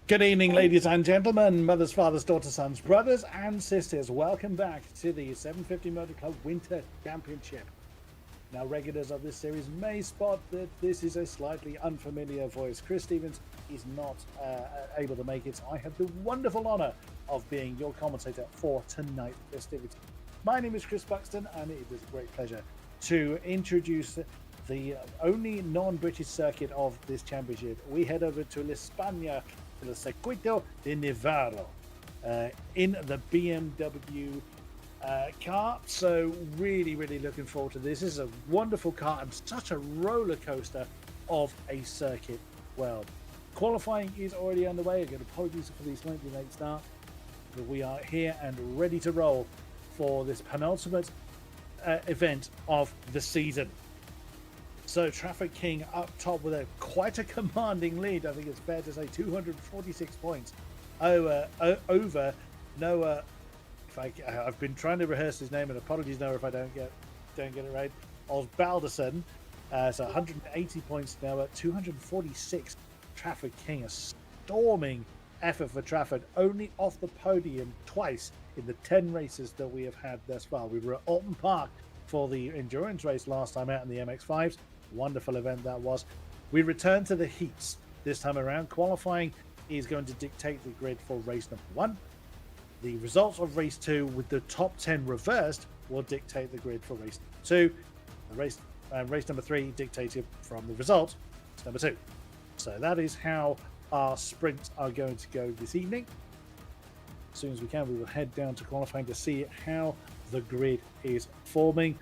Good evening, ladies and gentlemen, mothers, fathers, daughters, sons, brothers, and sisters. Welcome back to the 750 Motor Club Winter Championship. Now, regulars of this series may spot that this is a slightly unfamiliar voice. Chris Stevens is not able to make it. I have the wonderful honor of being your commentator for tonight's festivity. My name is Chris Buxton, and it is a great pleasure to introduce the only non-British circuit of this championship. We head over to España, to the Circuito de Navarra, in the BMW car. So really looking forward to this. This is a wonderful car and such a roller coaster of a circuit. Well, qualifying is already underway. Again, apologies for the slightly late start, but we are here and ready to roll for this penultimate event of the season. So Traffic King up top with quite a commanding lead. I think it's fair to say 246 points over Noah. I've been trying to rehearse his name, and apologies Noah if I don't get it right. Osbalderson. So 180 points now at 246. Traffic King, a storming effort for Trafford, only off the podium twice in the 10 races that we have had thus far. We were at Alton Park for the endurance race last time out in the MX-5s. Wonderful event that was. We return to the heats this time around. Qualifying is going to dictate the grid for race number 1. The results of race 2 with the top 10 reversed will dictate the grid for race 2. The race number 3 dictated from the result number 2. So that is how our sprints are going to go this evening. As soon as we can, we will head down to qualifying to see how the grid is forming.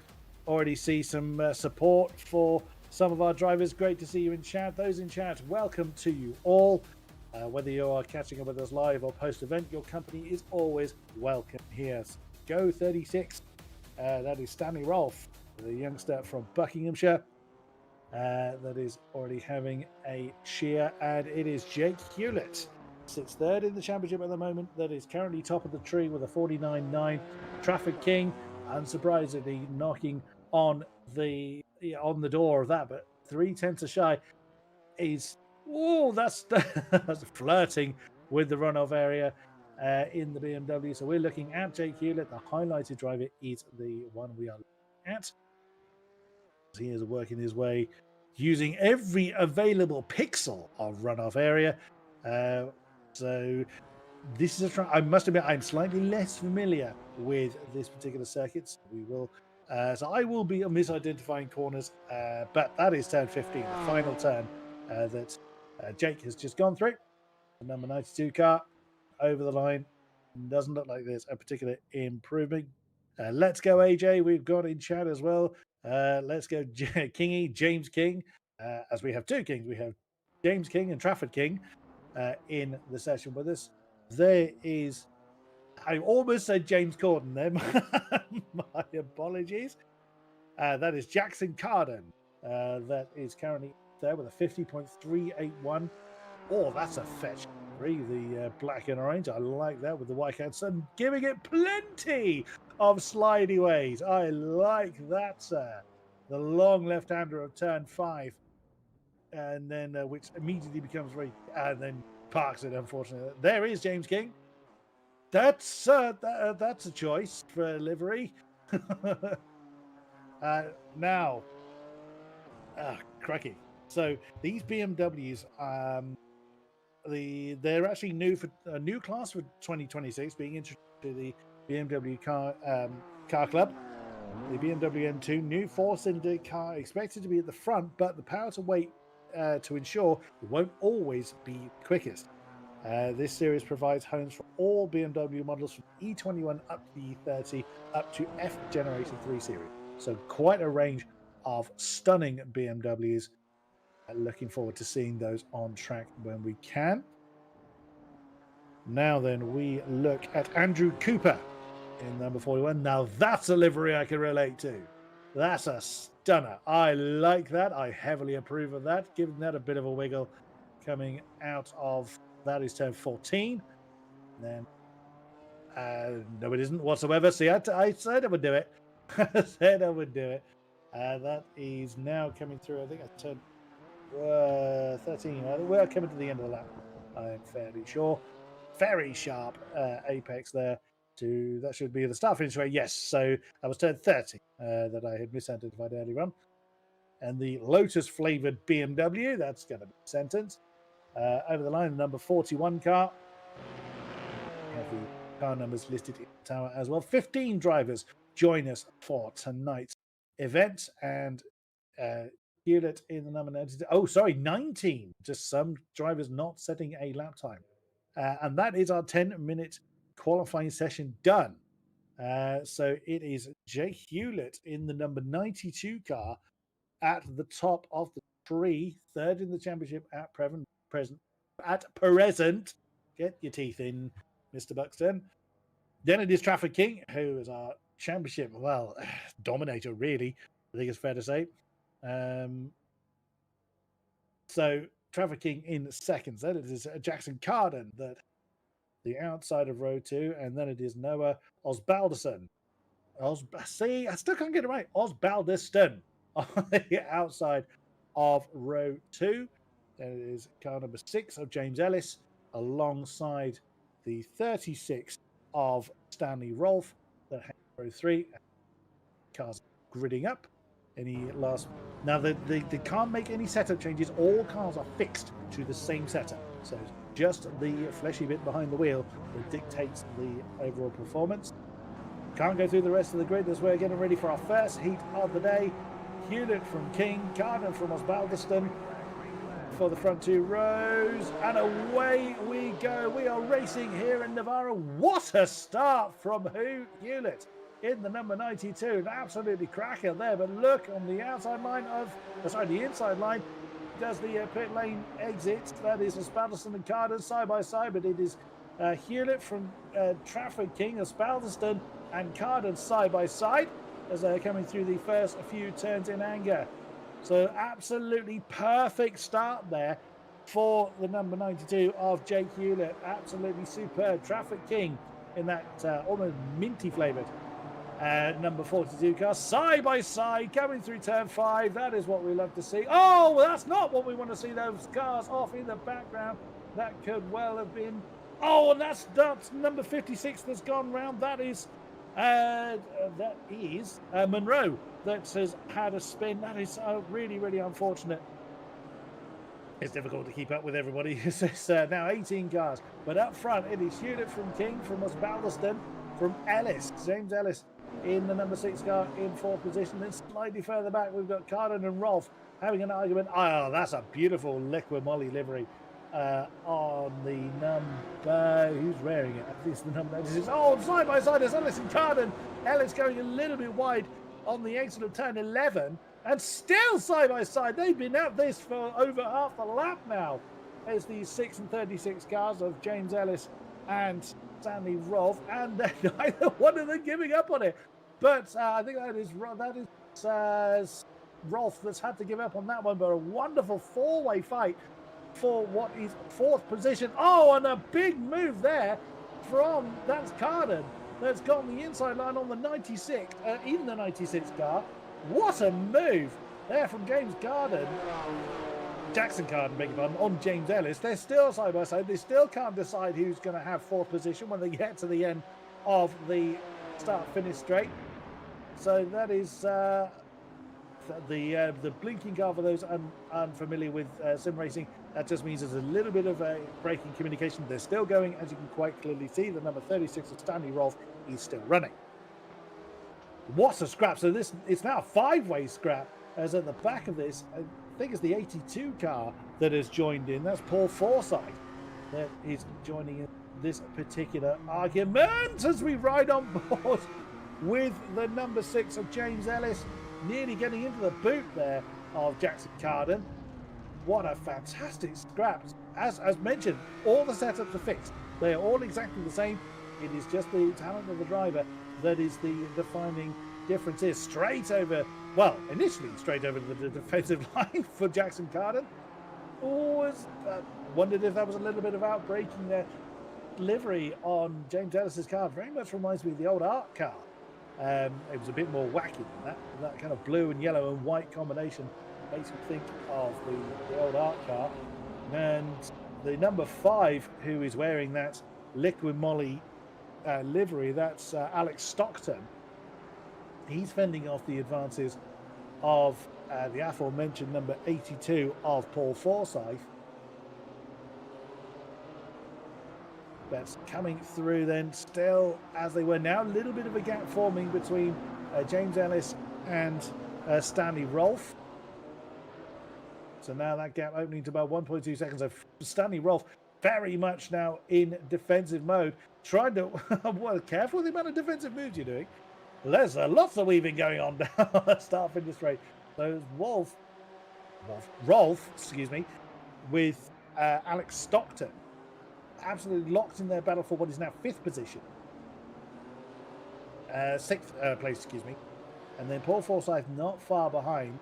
Already see some support for some of our drivers. Great to see you in chat. Those in chat, welcome to you all. Whether you are catching up with us live or post-event, your company is always welcome here. Go 36. That is Stanley Rolfe, the youngster from Buckinghamshire. That is already having a cheer. And it is Jake Hewlett, sits third in the championship at the moment. That is currently top of the tree with a 49.9. Traffic King, unsurprisingly, knocking on the door of that, but 3/10 shy is that's flirting with the runoff area in the BMW. So we're looking at Jake Hewlett. The highlighted driver is the one we are looking at. He is working his way using every available pixel of runoff area. So this is I must admit, I'm slightly less familiar with this particular circuit. So we will. So I will be misidentifying corners, but that is turn 15, the final turn that Jake has just gone through. The number 92 car over the line. Doesn't look like there's a particular improvement. Let's go, AJ. We've got in chat as well. Let's go, Kingy, James King. As we have two Kings, we have James King and Trafford King in the session with us. There is, I almost said James Corden there. My apologies. That is Jackson Carden. That is currently there with a 50.381. Oh, that's a fetch. The black and orange. I like that with the white hat sun, giving it plenty of slidey ways. I like that, sir. The long left-hander of turn 5, and then which immediately becomes very, and then parks it. Unfortunately, there is James King. That's a choice for a livery. Now, cracky. So these BMWs, they're actually new for a new class for 2026, being introduced to the BMW car club. The BMW M2 new 4-cylinder car expected to be at the front, but the power to weight to ensure it won't always be quickest. This series provides homes for all BMW models from E21 up to the E30 up to F Generation 3 series. So quite a range of stunning BMWs. Looking forward to seeing those on track when we can. Now then, we look at Andrew Cooper in number 41. Now that's a livery I can relate to. That's a stunner. I like that. I heavily approve of that. Giving that a bit of a wiggle coming out of that is turn 14. And then no, it isn't whatsoever. See, I said I would do it. I said I would do it. That is now coming through. I think I turned 13. We're coming to the end of the lap. I'm fairly sure. Very sharp apex there. That should be the start finish rate. Yes, so that was turn 30 that I had misidentified earlier on. And the Lotus flavored BMW, that's going to be a sentence. Over the line, the number 41 car. We have the car numbers listed in the tower as well. 15 drivers join us for tonight's event. And Hewlett in the number 92. Oh, sorry, 19. Just some drivers not setting a lap time. And that is our 10-minute qualifying session done. So it is Jake Hewlett in the number 92 car at the top of the tree, third in the championship at present. Get your teeth in, Mr. Buxton. Then it is Traffic King, who is our championship, well, dominator, really, I think it's fair to say. So Traffic King in seconds. Then it is Jackson Carden, that the outside of row 2, and then it is Noah Osbalderson. See, I still can't get it right. Osbaldiston on the outside of row 2. Then it is car number 6 of James Ellis alongside the 36 of Stanley Rolfe. Then row 3. Cars gridding up. Now they can't make any setup changes. All cars are fixed to the same setup. So just the fleshy bit behind the wheel that dictates the overall performance. Can't go through the rest of the grid as we're getting ready for our first heat of the day. Hewlett from King, Carden from Osbaldiston for the front 2 rows, and away we go. We are racing here in Navarra. What a start from Hewlett in the number 92. Absolutely cracker there, but look on the outside line the inside line does the pit lane exit. That is Osbaldiston and Carden side by side, but it is Hewlett from Traffic King, Osbaldiston and Carden side by side as they're coming through the first few turns in anger. So absolutely perfect start there for the number 92 of Jake Hewlett. Absolutely superb. Traffic King in that almost minty flavoured number 42 car, side by side, coming through turn 5. That is what we love to see. Oh, well, that's not what we want to see, those cars off in the background. That could well have been... Oh, and that's number 56 that's gone round. That is Monroe that has had a spin. That is really, really unfortunate. It's difficult to keep up with everybody. It's now 18 cars. But up front, it is Hewlett from King, from Osbaldiston, from Ellis, James Ellis in the number 6 car in 4th position. Then slightly further back, we've got Carden and Rolfe having an argument. Oh, that's a beautiful liquid molly livery on the number. Who's wearing it? I think it's the number 96. Oh, side by side is Ellis and Carden. Ellis going a little bit wide on the exit of turn 11, and still side by side. They've been at this for over half a lap now. There's the 6 and 36 cars of James Ellis and Stanley Rolfe, and neither one of them giving up on it. But I think that is Rolfe that's had to give up on that one. But a wonderful four-way fight for what is 4th position. Oh, and a big move there from that's Carden that's got the inside line on the 96 in the 96 car. What a move there from Jackson Carden, beg your pardon, on James Ellis. They're still side by side. They still can't decide who's going to have 4th position when they get to the end of the start-finish straight. So that is the blinking car for those unfamiliar with sim racing. That just means there's a little bit of a break in communication. They're still going, as you can quite clearly see. The number 36 of Stanley Rolfe is still running. What a scrap. So it's now a 5-way scrap, as at the back of this, I think it's the 82 car that has joined in. That's Paul Forsyth that is joining in this particular argument as we ride on board with the number 6 of James Ellis, nearly getting into the boot there of Jackson Carden. What a fantastic scrap. As mentioned, all the setups are fixed. They are all exactly the same. It is just the talent of the driver that is the defining difference here. Initially straight over the defensive line for Jackson Carden. Always wondered if that was a little bit of outbreaking there. Livery on James Ellis's car very much reminds me of the old Art car. It was a bit more wacky than that. That kind of blue and yellow and white combination makes me think of the old Art car. And the number 5, who is wearing that Liquid Molly livery, that's Alex Stockton. He's fending off the advances of the aforementioned number 82 of Paul Forsyth. That's coming through then, still as they were now. A little bit of a gap forming between James Ellis and Stanley Rolfe. So now that gap opening to about 1.2 seconds. So Stanley Rolfe very much now in defensive mode. Trying to, well, careful with the amount of defensive moves you're doing. There's lots of weaving going on now on the start finish straight. So Rolfe, excuse me, with Alex Stockton absolutely locked in their battle for what is now 5th position. 6th place, excuse me. And then Paul Forsyth not far behind.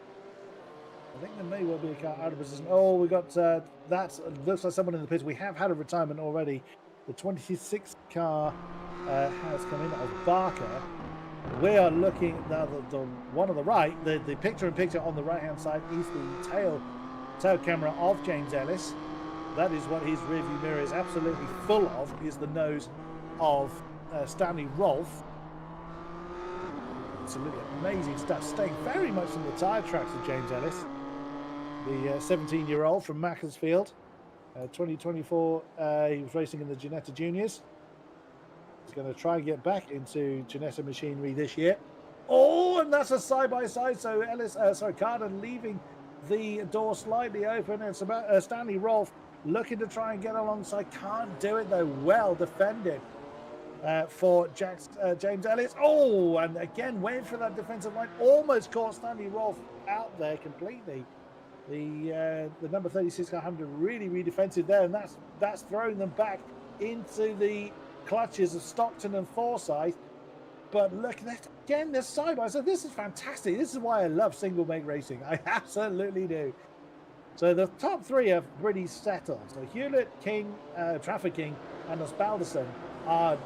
I think there may well be a car out of position. Oh, we got that. Looks like someone in the pits. We have had a retirement already. The 26th car has come in. That was Barker. We are looking now. The one on the right, the picture-in-picture on the right-hand side is the tail camera of James Ellis. That is what his rearview mirror is absolutely full of. Is the nose of Stanley Rolfe. Absolutely amazing stuff. Staying very much in the tyre tracks of James Ellis, the 17-year-old from Macclesfield. 2024, he was racing in the Ginetta Juniors. He's going to try and get back into Ginetta machinery this year. Oh, and that's a side-by-side. So Carden leaving the door slightly open. And it's Stanley Rolfe looking to try and get alongside. Can't do it though. Well defended for James Ellis. Oh, and again went for that defensive line. Almost caught Stanley Rolfe out there completely. The number 36 car having to really defensive there, and that's throwing them back into the clutches of Stockton and Forsyth. But look, again, they're side by side. This is fantastic. This is why I love single make racing. I absolutely do. So the top 3 are pretty settled. So Hewlett, King, Trafford King, and Osbalderson are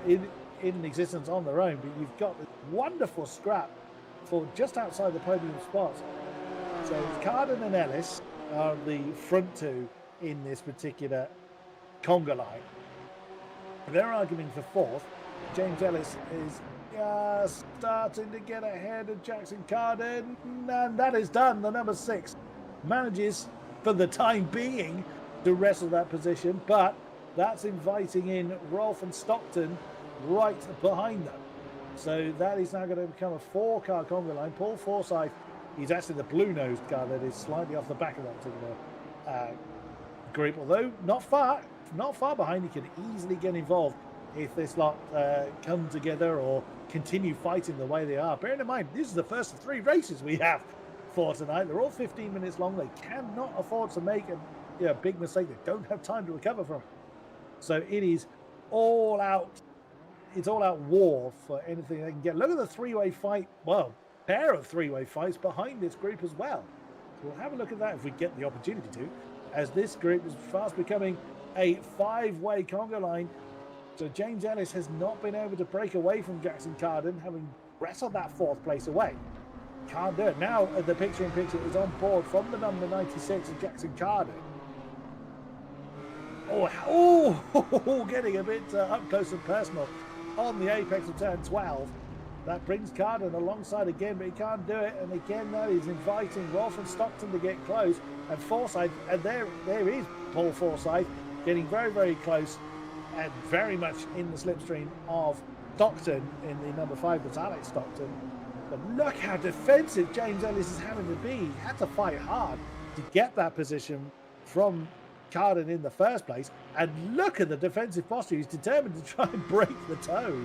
in existence on their own. But you've got this wonderful scrap for just outside the podium spots. So Carden and Ellis are the front 2 in this particular conga line. They're arguing for 4th. James Ellis is starting to get ahead of Jackson Carden, and that is done. The number 6 manages, for the time being, to wrestle that position, but that's inviting in Rolfe and Stockton right behind them. So that is now going to become a 4-car conga line. Paul Forsyth, he's actually the blue-nosed car that is slightly off the back of that particular group, although not far behind. He can easily get involved if this lot come together or continue fighting the way they are. Bearing in mind, this is the first of 3 races we have for tonight. They're all 15 minutes long. They cannot afford to make a big mistake. They don't have time to recover from it. So it is all out. It's all out war for anything they can get. Look at the 3-way fight. Well, pair of 3-way fights behind this group as well. So we'll have a look at that if we get the opportunity to, as this group is fast becoming a 5-way conga line. So James Ellis has not been able to break away from Jackson Carden, having wrestled that 4th place away. Can't do it. Now the picture-in-picture is on board from the number 96 of Jackson Carden. Oh, getting a bit up close and personal on the apex of turn 12. That brings Carden alongside again, but he can't do it. And again, now he's inviting Rolfe and Stockton to get close. And Forsyth, and there is Paul Forsyth getting very close and very much in the slipstream of Stockton in the number 5, that's Alex Stockton. But look how defensive James Ellis is having to be. He had to fight hard to get that position from Carden in the first place. And look at the defensive posture. He's determined to try and break the toe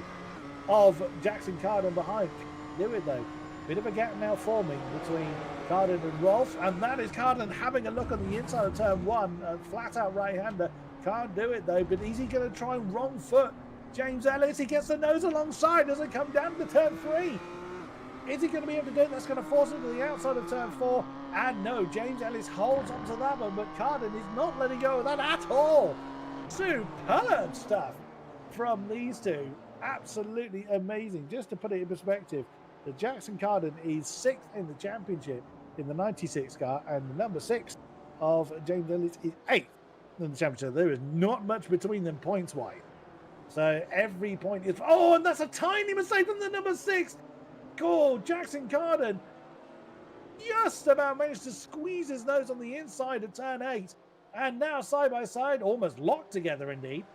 of Jackson Carden behind. Do it though. Bit of a gap now forming between Carden and Rolfe, and that is Carden having a look on the inside of turn 1, a flat out right-hander. Can't do it though, but is he going to try and wrong foot James Ellis? He gets the nose alongside as it comes down to turn 3. Is he going to be able to do it? That's going to force him to the outside of turn 4. And no, James Ellis holds onto that one, but Carden is not letting go of that at all. Superb stuff from these two. Absolutely amazing. Just to put it in perspective, the Jackson Carden is 6th in the championship in the 96 car, and the number 6 of James Ellis is 8th in the championship. There is not much between them points-wise. So every point is... Oh, and that's a tiny mistake from the number 6. Cool, Jackson Carden just about managed to squeeze his nose on the inside of turn 8. And now side by side, almost locked together indeed.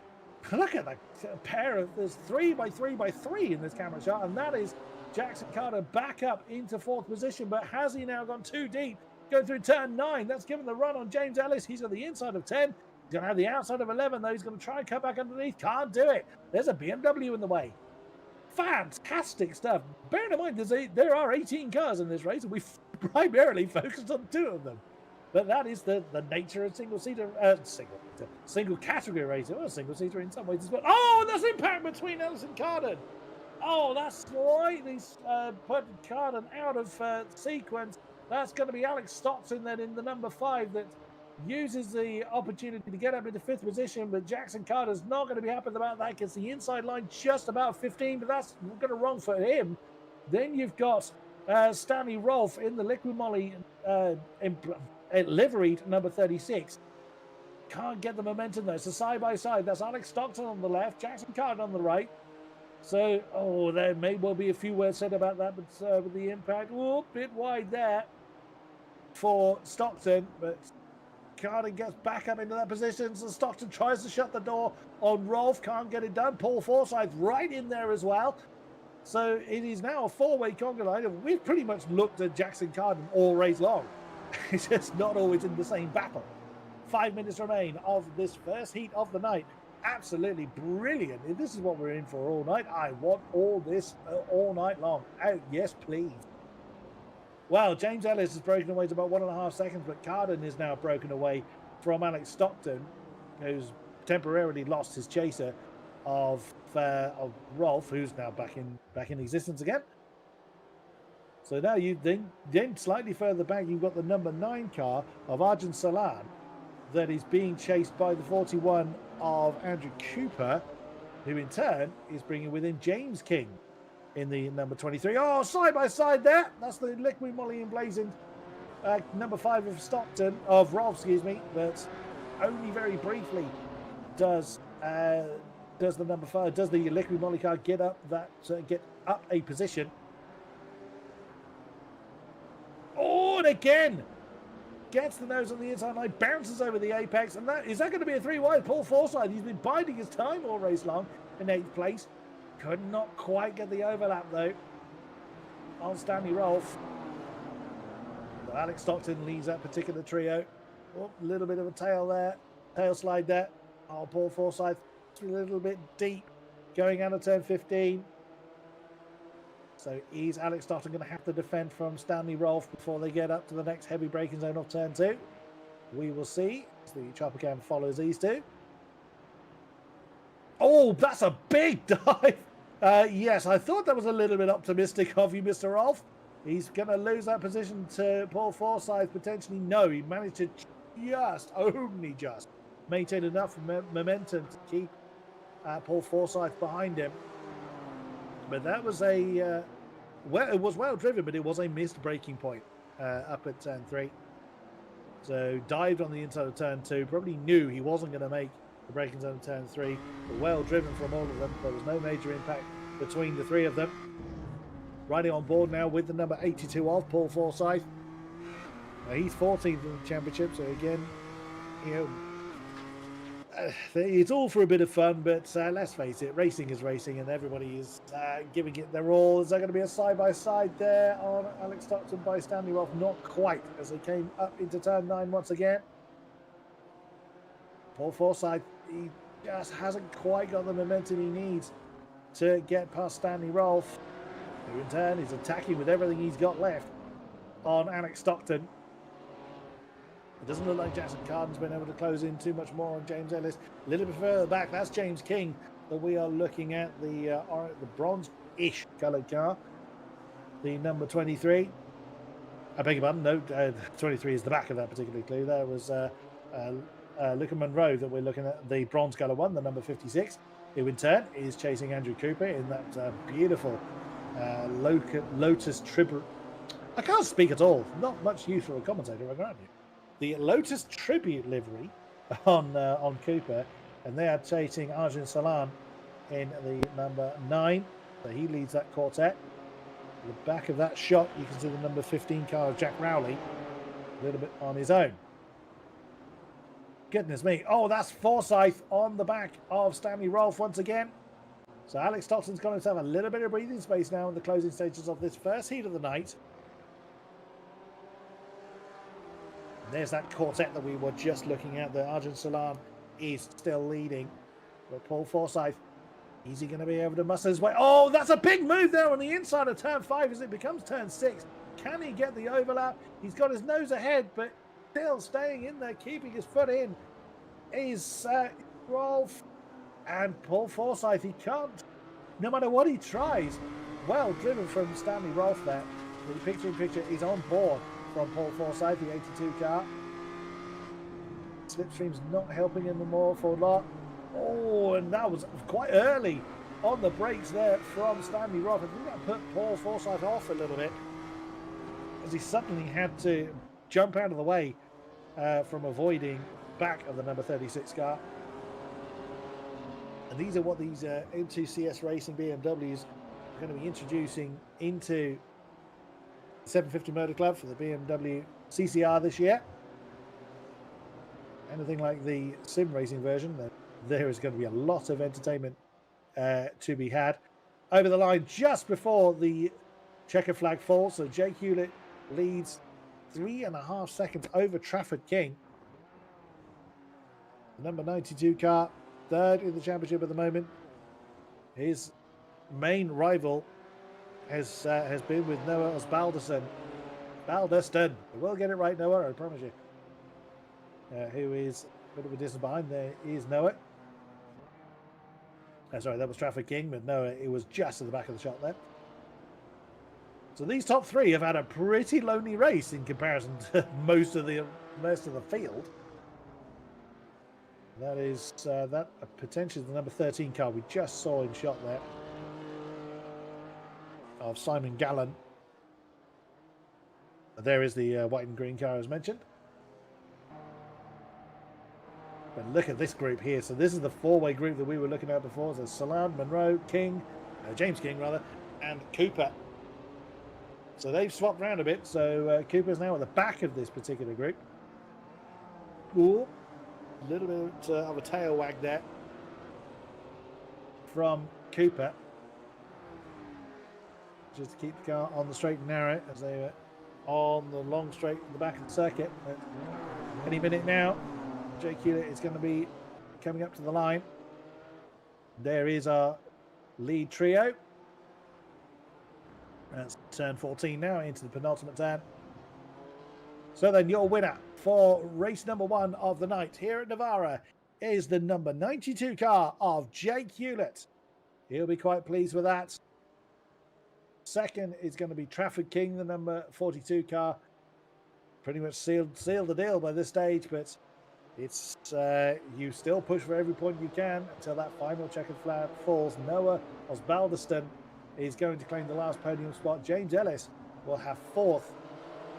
Look at that pair of... There's 3x3x3 in this camera shot, and that is Jackson Carden back up into 4th position. But has he now gone too deep? Going through turn 9. That's given the run on James Ellis. He's on the inside of 10. He's going to have the outside of 11, though. He's going to try and cut back underneath. Can't do it. There's a BMW in the way. Fantastic stuff. Bearing in mind, there are 18 cars in this race, and we've primarily focused on 2 of them. But that is the nature of single category racing. Well, single-seater in some ways as well. Oh, and that's impact between Ellis and Carden. Oh, that's slightly put Carden out of sequence. That's going to be Alex Stockton then in the number 5 that uses the opportunity to get up into 5th position, but Jackson Carter's not going to be happy about that. Gets the inside line just about 15, but that's going to wrong for him. Then you've got Stanley Rolfe in the Liquid Moly liveried number 36. Can't get the momentum though. So side by side, that's Alex Stockton on the left, Jackson Carter on the right. So, oh, there may well be a few words said about that, but with the impact, a bit wide there for Stockton, but Carden gets back up into that position. So Stockton tries to shut the door on Rolfe, can't get it done. Paul Forsyth right in there as well. So it is now a 4-way conga line. We've pretty much looked at Jackson Carden all race long. It's just not always in the same battle. 5 minutes remain of this first heat of the night. Absolutely brilliant. If this is what we're in for all night, I want all this all night long. Oh, yes, please. Well, James Ellis has broken away to about 1.5 seconds, but Carden is now broken away from Alex Stockton, who's temporarily lost his chaser of Rolfe, who's now back in existence again. So now you then slightly further back, you've got the number 9 car of Arjun Salan that is being chased by the 41 of Andrew Cooper, who in turn is bringing within James King in the number 23. Oh, side by side there. That's the Liquid Moly emblazoned number 5 of Rolfe, excuse me, but only very briefly does the number 5, does the Liquid Moly car get up a position. Oh, and again gets the nose on the inside line, bounces over the apex, and is that going to be a 3-wide? Paul Forsyth, he's been biding his time all race long in 8th place. Could not quite get the overlap though on Stanley Rolfe. So Alex Stockton leads that particular trio. Oh, a little bit of a tail slide there. Oh, Paul Forsyth a little bit deep going out of turn 15. So is Alex Stockton going to have to defend from Stanley Rolfe before they get up to the next heavy braking zone of turn 2? We will see as the chopper cam follows these two. Oh, that's a big dive. Yes, I thought that was a little bit optimistic of you, Mr. Rolfe. He's going to lose that position to Paul Forsyth, potentially. No, he managed to only just maintain enough momentum to keep Paul Forsyth behind him. But that was it was well driven, but it was a missed braking point up at turn 3. So dived on the inside of turn 2, probably knew he wasn't going to make the braking zone of turn 3, but well driven from all of them. There was no major impact between the 3 of them. Riding on board now with the number 82 of Paul Forsyth. He's 14th in the championship, so again, you know, it's all for a bit of fun, but let's face it, racing is racing, and everybody is giving it their all. Is there going to be a side-by-side there on Alex Stockton by Stanley Rolfe? Not quite, as they came up into turn 9 once again. Paul Forsyth, he just hasn't quite got the momentum he needs to get past Stanley Rolfe, who in turn is attacking with everything he's got left on Alex Stockton. It doesn't look like Jackson Carden's been able to close in too much more on James Ellis. A little bit further back, that's James King that we are looking at, the bronze-ish coloured car, the number 23. I beg your pardon, no, 23 is the back of that particular clue. There was Luca Monroe that we're looking at, the bronze colour one, the number 56, who in turn is chasing Andrew Cooper in that beautiful Lotus Tribute. I can't speak at all. Not much use for a commentator, I grant you. The Lotus Tribute livery on Cooper, and they are chasing Arjun Salan in the number 9. So he leads that quartet. At the back of that shot, you can see the number 15 car of Jack Rowley, a little bit on his own. Goodness me. Oh, that's Forsyth on the back of Stanley Rolfe once again. So Alex Stockton's got himself a little bit of breathing space now in the closing stages of this first heat of the night. And there's that quartet that we were just looking at. The Arjun Salan is still leading. But Paul Forsyth, is he going to be able to muster his way? Oh, that's a big move there on the inside of turn 5 as it becomes turn 6. Can he get the overlap? He's got his nose ahead, but still staying in there, keeping his foot in, is Rolfe. And Paul Forsyth, he can't, no matter what he tries. Well driven from Stanley Rolfe there. The picture-in-picture is on board from Paul Forsyth, the 82 car. Slipstream's not helping him an awful lot. Oh, and that was quite early on the brakes there from Stanley Rolfe. I think that put Paul Forsyth off a little bit, as he suddenly had to jump out of the way from avoiding back of the number 36 car. And these are what these M2 CS Racing BMWs are going to be introducing into the 750 Motor Club for the BMW CCR this year. Anything like the sim racing version, there is going to be a lot of entertainment to be had. Over the line just before the checker flag falls, so Jake Hewlett leads 3.5 seconds over Trafford King. The number 92 car, third in the championship at the moment. His main rival has been with Noah Osbaldeston. Baldeston. We'll get it right, Noah, I promise you. Who is a bit of a distance behind. There is Noah. Sorry, that was Trafford King, but Noah, it was just at the back of the shot there. So these top three have had a pretty lonely race in comparison to most of the field. That is that potentially the number 13 car we just saw in shot there of Simon Gallen. There is the white and green car as mentioned. But look at this group here. So this is the four-way group that we were looking at before. So Salan, Monroe, King, James King rather, and Cooper. So they've swapped around a bit. So Cooper's now at the back of this particular group. Ooh, a little bit of a tail wag there from Cooper. Just to keep the car on the straight and narrow as they were on the long straight at the back of the circuit. But any minute now, Jake Hewlett is going to be coming up to the line. There is our lead trio. That's turn 14 now into the penultimate turn. So then your winner for race number 1 of the night here at Navarra is the number 92 car of Jake Hewlett. He'll be quite pleased with that. Second is going to be Trafford King, the number 42 car. Pretty much sealed the deal by this stage, but it's you still push for every point you can until that final checkered flag falls. Noah Osbaldeston is going to claim the last podium spot. James Ellis will have 4th,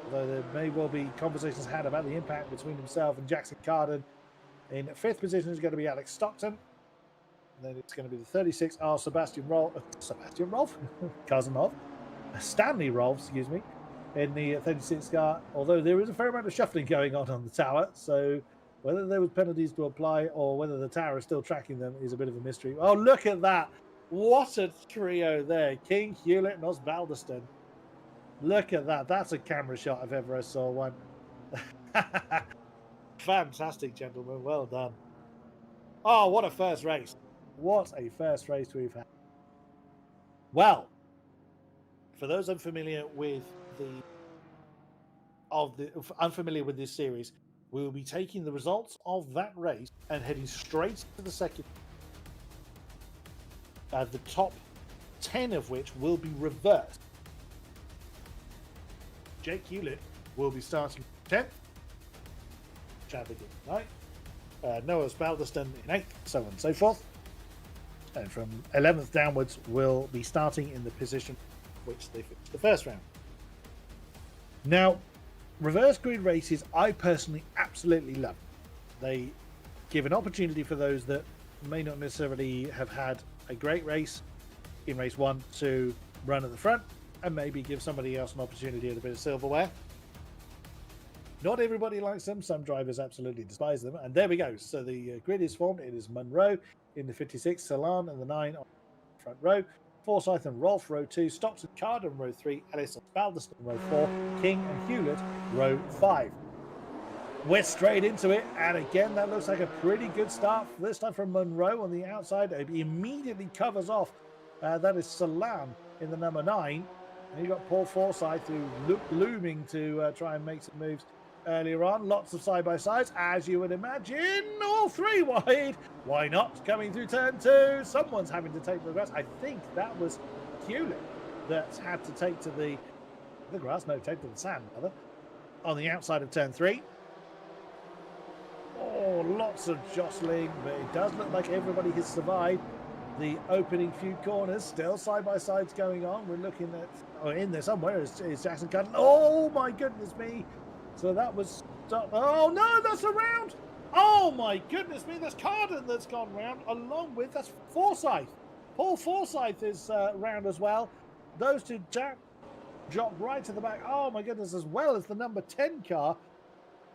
although there may well be conversations had about the impact between himself and Jackson Carden. In 5th position is going to be Alex Stockton. And then it's going to be the 36 R Sebastian Rolfe, cousin of Stanley Rolfe, excuse me, in the 36 car. Although there is a fair amount of shuffling going on the tower, so whether there was penalties to apply or whether the tower is still tracking them is a bit of a mystery. Oh, look at that! What a trio there. King, Hewlett, and Osbaldeston. Look at that. That's a camera shot if ever I saw one. Fantastic, gentlemen. Well done. Oh, what a first race. What a first race we've had. Well, for those unfamiliar with this series, we will be taking the results of that race and heading straight to the second. The top 10 of which will be reversed. Jake Hewlett will be starting 10th. Trafford in 9th. Noah Osbaldeston in 8th, so on and so forth. And from 11th downwards, will be starting in the position which they finished the first round. Now, reverse grid races, I personally absolutely love. They give an opportunity for those that may not necessarily have had a great race in race 1 to run at the front, and maybe give somebody else an opportunity at a bit of silverware. Not everybody likes them. Some drivers absolutely despise them. And there we go. So the grid is formed. It is Monroe in the 56, Salan in the 9 on the front row, Forsyth and Rolfe row 2, Stocks and Carden row 3, Ellis and Balderston row 4, King and Hewlett row 5. We're straight into it, and again that looks like a pretty good start, this time from Monroe on the outside. It immediately covers off, that is Salan in the number 9, and you've got Paul Forsyth who looked looming to try and make some moves earlier on. Lots of side-by-sides, as you would imagine. All 3 wide. Why not? Coming through turn 2. Someone's having to take to the grass. I think that was Hewlett that had to take to the grass. No, take to the sand, rather. On the outside of turn 3. Oh, lots of jostling, but it does look like everybody has survived the opening few corners. Still side-by-sides going on. We're looking at, in there somewhere is Jackson Cutler. Oh, my goodness me. So that was, oh no, that's around. Oh my goodness me, that's Carden that's gone round, along with, that's Forsyth. Paul Forsyth is round as well. Those two drop right to the back. Oh my goodness, as well as the number 10 car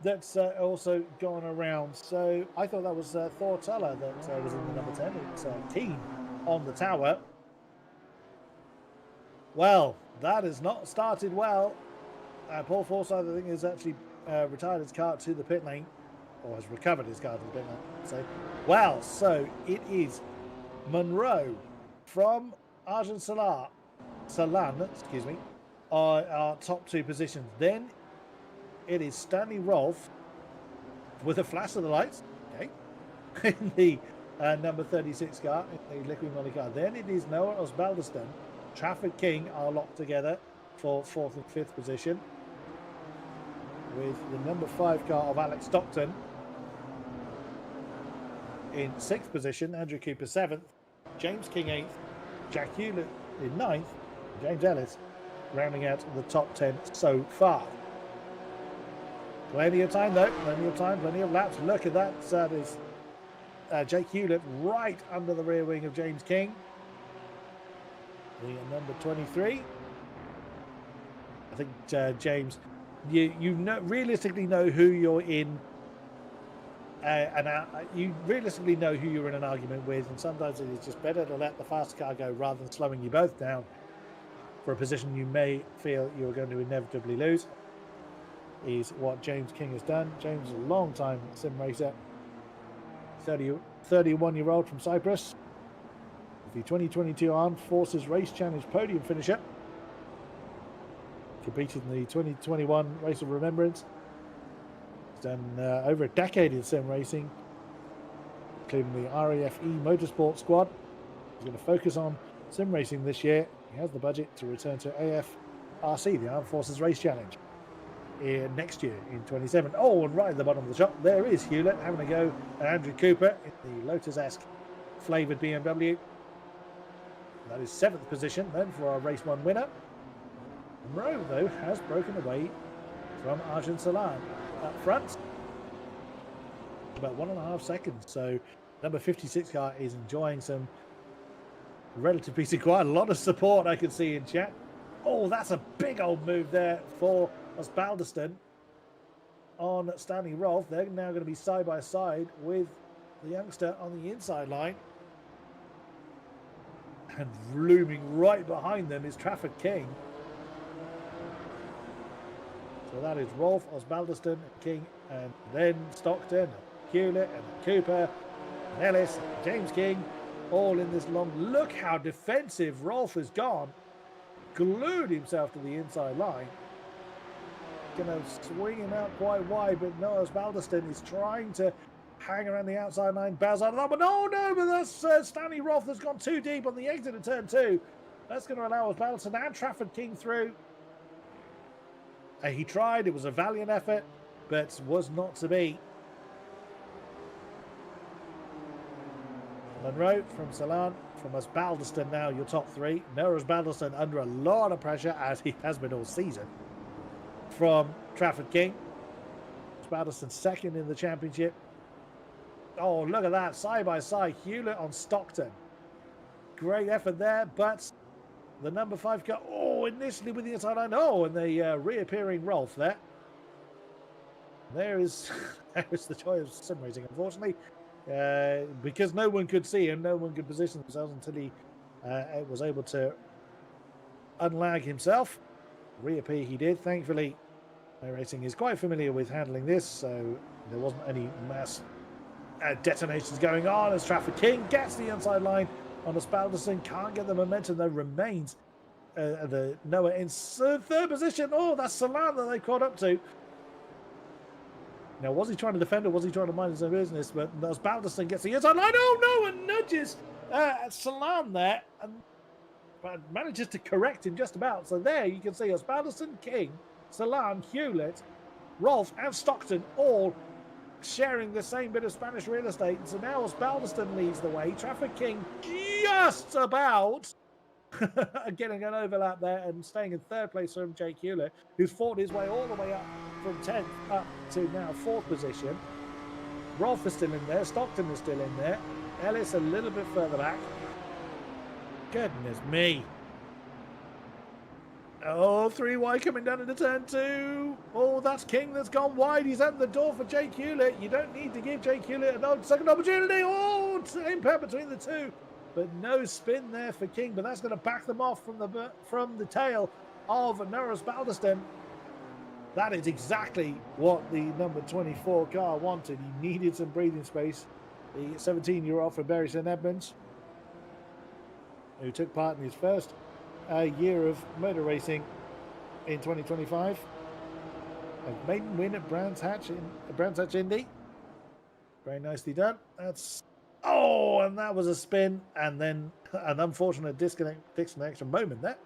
that's also gone around. So I thought that was Thor Tuller that was in the number 10. It's Keen on the tower. Well, that has not started well. Paul Forsyth, I think, has actually retired his car to the pit lane, or has recovered his car to the pit lane, I'd say. Well, so it is Monroe from Arjun Salan, excuse me, our top 2 positions. Then it is Stanley Rolfe with a flash of the lights, okay, in the number 36 car, in the Liquid Molly car. Then it is Noah Osbaldeston, Trafford King are locked together for 4th and 5th position, with the number 5 car of Alex Stockton in 6th position, Andrew Cooper 7th, James King 8th, Jack Hewlett in 9th, James Ellis rounding out the top 10 so far. Plenty of time though, plenty of time, plenty of laps. Look at that, there's Jake Hewlett right under the rear wing of James King, the number 23. I think James, you know, realistically know who you're in, you realistically know who you're in an argument with, and sometimes it is just better to let the fast car go rather than slowing you both down for a position you may feel you're going to inevitably lose. Is what James King has done. James is a long time sim racer, 31-year-old from Cyprus, the 2022 Armed Forces Race Challenge podium finisher. Competed in the 2021 Race of Remembrance. He's done over a decade in sim racing, including the RAFE Motorsport squad. He's going to focus on sim racing this year. He has the budget to return to AFRC, the Armed Forces Race Challenge, next year in 27. Oh, and right at the bottom of the shop, there is Hewlett having a go at Andrew Cooper in the Lotus-esque flavoured BMW. That is 7th position then for our race 1 winner. Monroe, though, has broken away from Arjun Salan up front. About 1.5 seconds. So number 56 car is enjoying some relatively quite a lot of support I can see in chat. Oh, that's a big old move there for Osbaldeston on Stanley Rolfe. They're now going to be side by side with the youngster on the inside line. And looming right behind them is Trafford King. So that is Rolfe, Osbaldeston, and King, and then Stockton, and Hewlett, and Cooper, and Ellis, and James King, all in this long. Look how defensive Rolfe has gone. Glued himself to the inside line. Going to swing him out quite wide, but Noah Osbaldeston is trying to hang around the outside line. Bows out of that, but no, but that's Stanley Rolfe that's gone too deep on the exit of turn 2. That's going to allow Osbaldeston and Trafford King through. He tried, it was a valiant effort, but was not to be. Monroe from Salan, from Osbaldeston now, your top 3. Noah Osbaldeston under a lot of pressure, as he has been all season, from Trafford King. Osbaldeston 2nd in the championship. Oh, look at that. Side by side. Hewlett on Stockton. Great effort there, but the number 5 car, oh, initially with the inside line. Oh, and the reappearing Rolf there. There is the joy of sim racing, unfortunately. Because no one could see him, no one could position themselves until he was able to unlag himself. Reappear he did. Thankfully, iRacing is quite familiar with handling this, so there wasn't any mass detonations going on as Trafford King gets the inside line on a Spalderson. Can't get the momentum, though. Remains the Noah in third position. Oh, that's Salan that they caught up to. Now, was he trying to defend or was he trying to mind his own business? But as Balderston gets the inside line, oh no, and nudges Salan there, and manages to correct him just about. So there you can see us, Balderston, King, Salan, Hewlett, Rolf, and Stockton all sharing the same bit of Spanish real estate. And so now as Balderston leads the way, Trafford King just about getting an overlap there and staying in third place from Jake Hewlett, who's fought his way all the way up from 10th up to now 4th position. Rolf is still in there, Stockton is still in there, Ellis a little bit further back. Goodness me. Oh, 3 wide coming down into turn 2. Oh, that's King that's gone wide. He's at the door for Jake Hewlett. You don't need to give Jake Hewlett a second opportunity. Oh, impact between the two. But no spin there for King, but that's going to back them off from the tail of Norris Balderston. That is exactly what the number 24 car wanted. He needed some breathing space. The 17-year-old from Bury St Edmunds, who took part in his first year of motor racing in 2025. A maiden win at Brands Hatch Indy. Very nicely done. That's and that was a spin, and then an unfortunate disconnection moment there.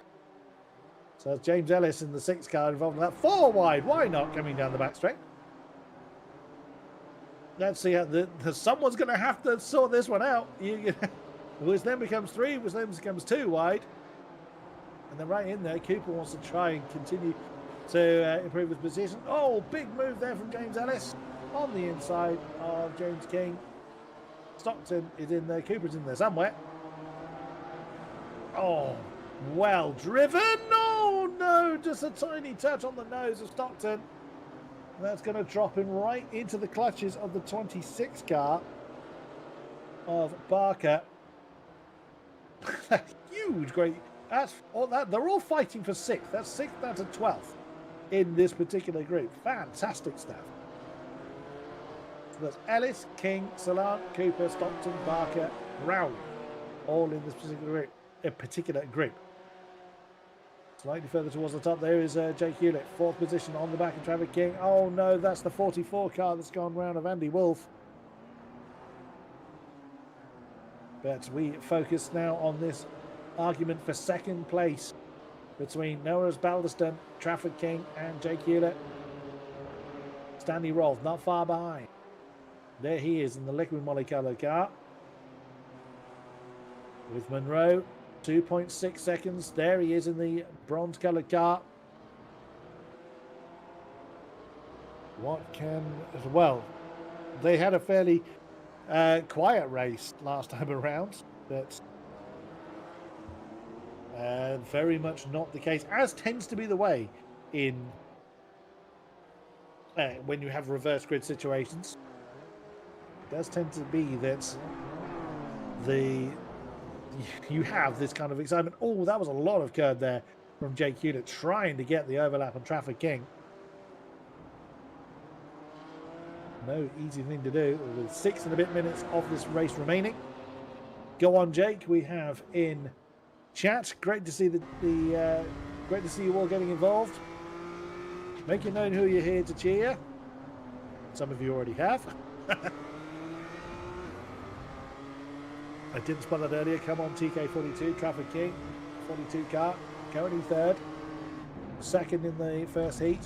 So it's James Ellis in the 6 car involved in that. 4 wide. Why not coming down the back straight? Let's see how someone's going to have to sort this one out. Which then becomes 3, which then becomes 2 wide. And then right in there, Cooper wants to try and continue to improve his position. Oh, big move there from James Ellis on the inside of James King. Stockton is in there. Cooper's in there somewhere. Oh, well driven. Oh, no, just a tiny touch on the nose of Stockton. And that's going to drop him right into the clutches of the 26 car of Barker. Huge, great. That's all that. They're all fighting for 6th. That's 6th out of 12th in this particular group. Fantastic stuff. So that's Ellis, King, Salan, Cooper, Stockton, Barker, Rowley, all in this particular group. Slightly further towards the top, there is Jake Hewlett, 4th position on the back of Trafford King. Oh no, that's the 44 car that's gone round of Andy Wolf. But we focus now on this argument for 2nd place between Noah's Balderston, Trafford King, and Jake Hewlett. Stanley Rolfe not far behind. There he is in the liquid molly coloured car. With Monroe, 2.6 seconds. There he is in the bronze coloured car. Well, they had a fairly quiet race last time around, but very much not the case, as tends to be the way in when you have reverse grid situations. It does tend to be that you have this kind of excitement. Oh, that was a lot of curve there from Jake Hewlett trying to get the overlap on Trafford King. No easy thing to do with 6 and a bit minutes of this race remaining. Go on, Jake. We have in chat. Great to see great to see you all getting involved. Make it known who you're here to cheer. Some of you already have. I didn't spot that earlier. Come on, TK42, Trafford King, 42 car, currently 3rd, 2nd in the first heat.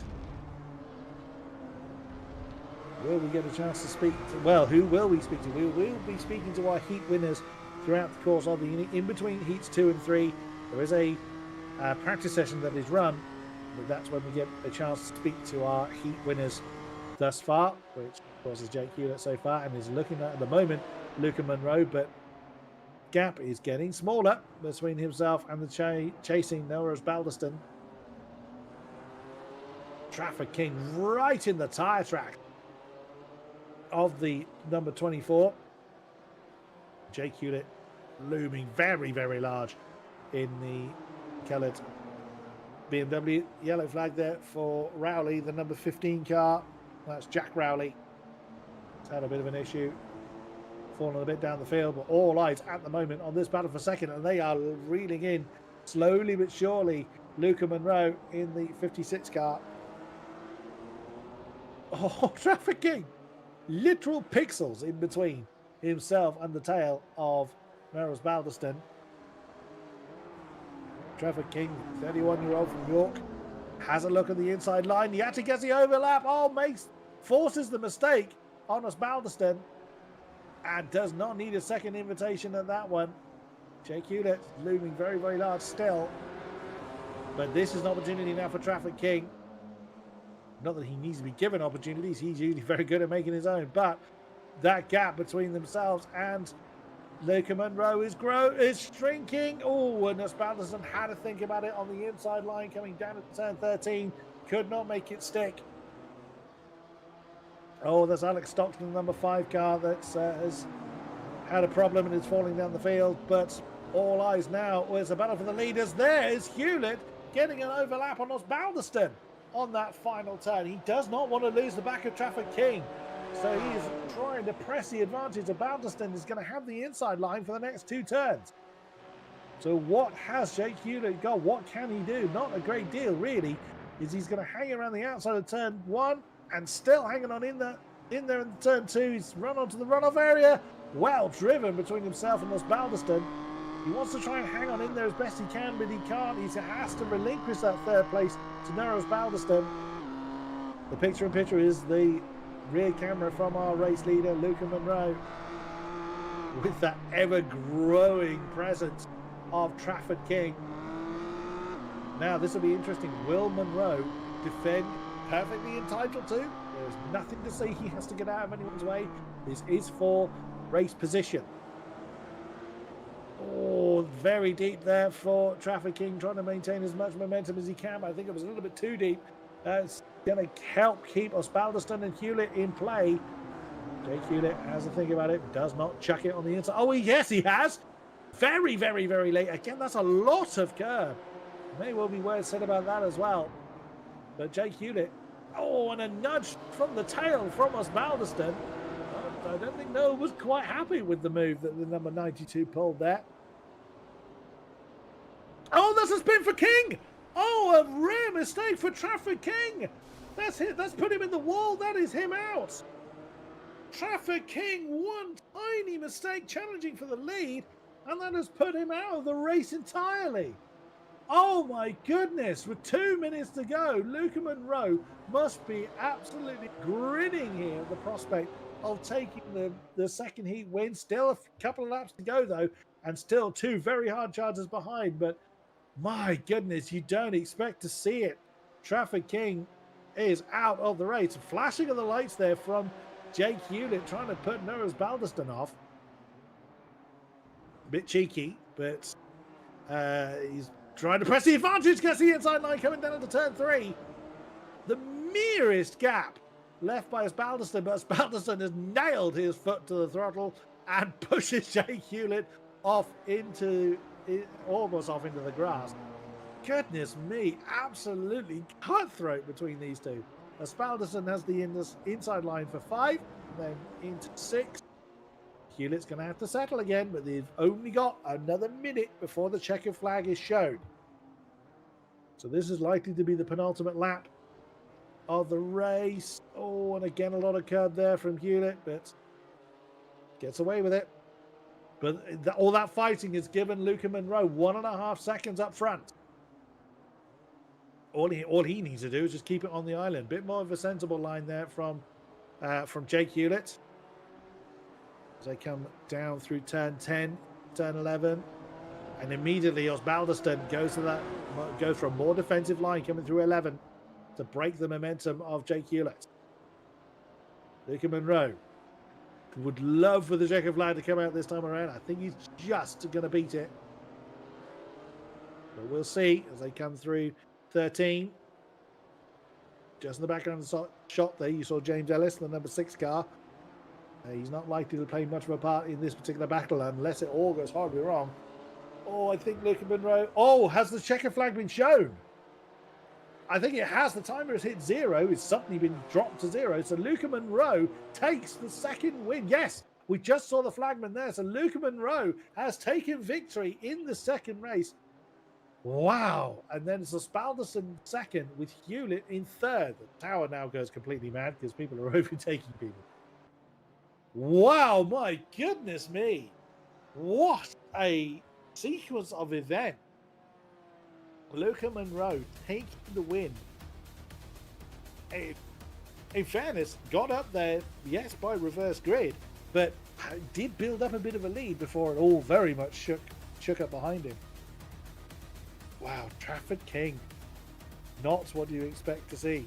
Will we get a chance to speak to, well, who will we speak to? We will be speaking to our heat winners throughout the course of the unit. In between heats 2 and 3, there is a practice session that is run, but that's when we get a chance to speak to our heat winners thus far, which course, is Jake Hewlett so far, and is looking at the moment Luca Monroe, but gap is getting smaller between himself and the chasing Noah Baldiston. Traffic King right in the tyre track of the number 24. Jake Hewlett looming very, very large in the coloured BMW. Yellow flag there for Rowley, the number 15 car. That's Jack Rowley. He's had a bit of an issue, falling a bit down the field, but all eyes at the moment on this battle for second, and they are reeling in slowly but surely. Luca Monroe in the 56 car. Oh, Traffic King! Literal pixels in between himself and the tail of Noah Baldiston. Traffic King, 31-year-old from York, has a look at the inside line. He actually gets the overlap. Oh, forces the mistake on Baldiston, and does not need a second invitation at that one. Jake Hewlett looming very, very large still. But this is an opportunity now for Traffic King. Not that he needs to be given opportunities. He's usually very good at making his own. But that gap between themselves and Luca Monroe is shrinking. Oh, and Baldiston had to think about it on the inside line coming down at turn 13. Could not make it stick. Oh, there's Alex Stockton, number 5 car, that has had a problem and is falling down the field. But all eyes now. It's a battle for the leaders. There is Hewlett getting an overlap on Baldiston on that final turn. He does not want to lose the back of Traffic King. So he is trying to press the advantage of Baldiston. Is going to have the inside line for the next 2 turns. So what has Jake Hewlett got? What can he do? Not a great deal, really. He's going to hang around the outside of turn 1 and still hanging on in there in turn 2. He's run onto the runoff area. Well driven between himself and Baldiston. He wants to try and hang on in there as best he can, but he can't. He has to relinquish that 3rd place to Noah Baldiston. The picture-in-picture is the rear camera from our race leader, Luca Monroe, with that ever-growing presence of Traffic King. Now, this will be interesting. Will Monroe defend perfectly entitled to? There's nothing to say he has to get out of anyone's way. This is for race position. Oh, very deep there for Traffic King, trying to maintain as much momentum as he can. But I think it was a little bit too deep. It's going to help keep Baldiston and Hewlett in play. Jake Hewlett has a think about it. Does not chuck it on the inside. Oh, yes, he has. Very, very, very late. Again, that's a lot of curb. May well be words said about that as well. But Jake Hewlett. Oh, and a nudge from the tail from Baldiston. I don't think Noah was quite happy with the move that the number 92 pulled there. Oh, that's a spin for King. Oh, a rare mistake for Traffic King. That's it. That's put him in the wall. That is him out. Traffic King, one tiny mistake challenging for the lead, and that has put him out of the race entirely. Oh my goodness, with 2 minutes to go, Luca Monroe must be absolutely grinning here at the prospect of taking the second heat win. Still a couple of laps to go though, and still 2 very hard charges behind, but my goodness, you don't expect to see it. Traffic King is out of the race. Flashing of the lights there from Jake Hewlett, trying to put Noah Baldiston off. A bit cheeky, but he's trying to press the advantage, gets the inside line coming down into turn 3. The merest gap left by Baldiston, but Baldiston has nailed his foot to the throttle and pushes Jake Hewlett off into, almost off into the grass. Goodness me, absolutely cutthroat between these two. Baldiston has the inside line for 5, then into 6. Hewlett's going to have to settle again, but they've only got another minute before the checkered flag is shown. So this is likely to be the penultimate lap of the race. Oh, and again, a lot of curb there from Hewlett, but gets away with it. But all that fighting has given Luca Monroe 1.5 seconds up front. All he needs to do is just keep it on the island. Bit more of a sensible line there from Jake Hewlett. As they come down through turn 10, turn 11, and immediately Baldiston goes for a more defensive line coming through 11 to break the momentum of Jake Hewlett. Luca Monroe would love for the checkered flag to come out this time around. I think he's just going to beat it. But we'll see as they come through 13. Just in the background of the shot there, you saw James Ellis, the number 6 car. He's not likely to play much of a part in this particular battle unless it all goes horribly wrong. Oh, I think Luca Monroe... Oh, has the checker flag been shown? I think it has. The timer has hit 0. It's suddenly been dropped to 0. So Luca Monroe takes the second win. Yes, we just saw the flagman there. So Luca Monroe has taken victory in the second race. Wow. And then it's Spalderson second with Hewlett in third. The tower now goes completely mad because people are overtaking people. Wow, my goodness me. What a sequence of events. Luca Monroe taking the win. In fairness, got up there, yes, by reverse grid, but did build up a bit of a lead before it all very much shook up behind him. Wow, Trafford King. Not what you expect to see.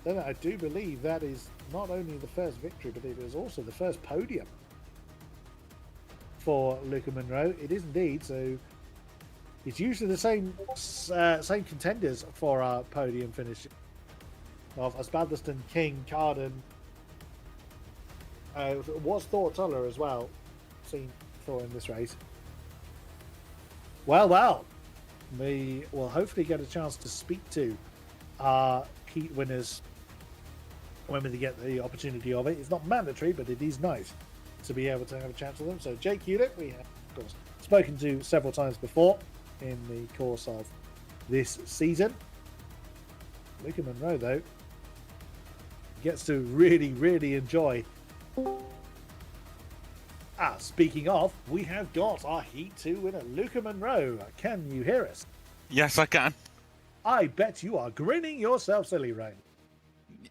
Then I do believe that is not only the first victory, but it is also the first podium for Luca Monroe. It is indeed, so it's usually the same contenders for our podium finish of Osbaldeston, King, Carden. What's Thor Tuller as well? Seen Thor in this race. Well, we will hopefully get a chance to speak to our heat winners when we get the opportunity of it. It's not mandatory, but it is nice to be able to have a chat to them. So Jake Hewlett, we have, of course, spoken to several times before in the course of this season. Luca Monroe, though, gets to really enjoy. Speaking of, we have got our Heat 2 winner, Luca Monroe. Can you hear us? Yes, I can. I bet you are grinning yourself silly, Rain.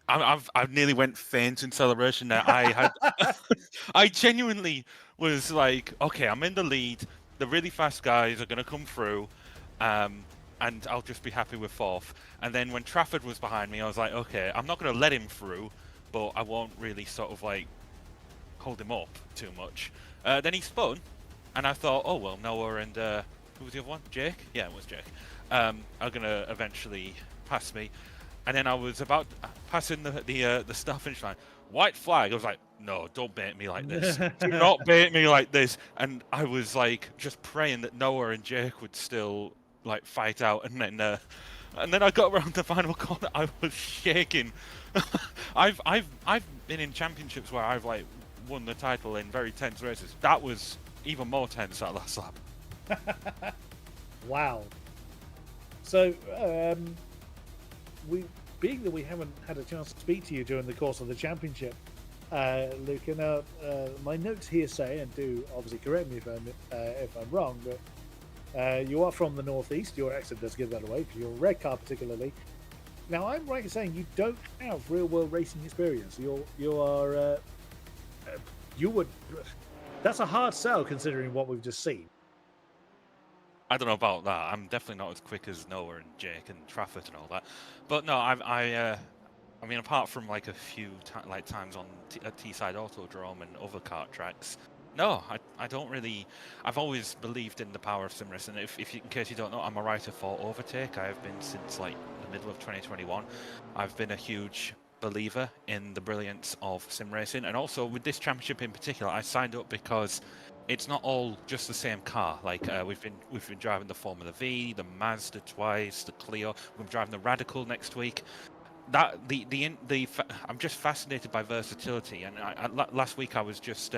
I've nearly went faint in celebration there. I genuinely was like, okay, I'm in the lead. The really fast guys are going to come through, and I'll just be happy with 4th. And then when Trafford was behind me, I was like, okay, I'm not going to let him through, but I won't really sort of like hold him up too much. Then he spun, and I thought, oh well, Noah and who was the other one? Jake? Yeah, it was Jake. Are going to eventually pass me. And then I was about passing the start finish line. White flag. I was like, no, don't bait me like this. Do not bait me like this. And I was like just praying that Noah and Jake would still like fight out. And then I got around the final corner. I was shaking. I've been in championships where I've like won the title in very tense races. That was even more tense that last lap. Wow. So being that we haven't had a chance to speak to you during the course of the championship, Luca, now my notes here say, and do obviously correct me if I'm wrong, but you are from the northeast. Your accent does give that away for your red car particularly. Now I'm right in saying you don't have real world racing experience. You would. That's a hard sell considering what we've just seen. I don't know about that. I'm definitely not as quick as Noah and Jake and Trafford and all that. But no, I mean, apart from like a few times on Teesside Autodrome and other kart tracks, no, I don't really. I've always believed in the power of sim racing. In case you don't know, I'm a writer for Overtake. I have been since like the middle of 2021. I've been a huge believer in the brilliance of sim racing, and also with this championship in particular, I signed up because it's not all just the same car. Like we've been driving the Formula V, the Mazda twice, the Clio. We're driving the Radical next week. I'm just fascinated by versatility. And last week I was just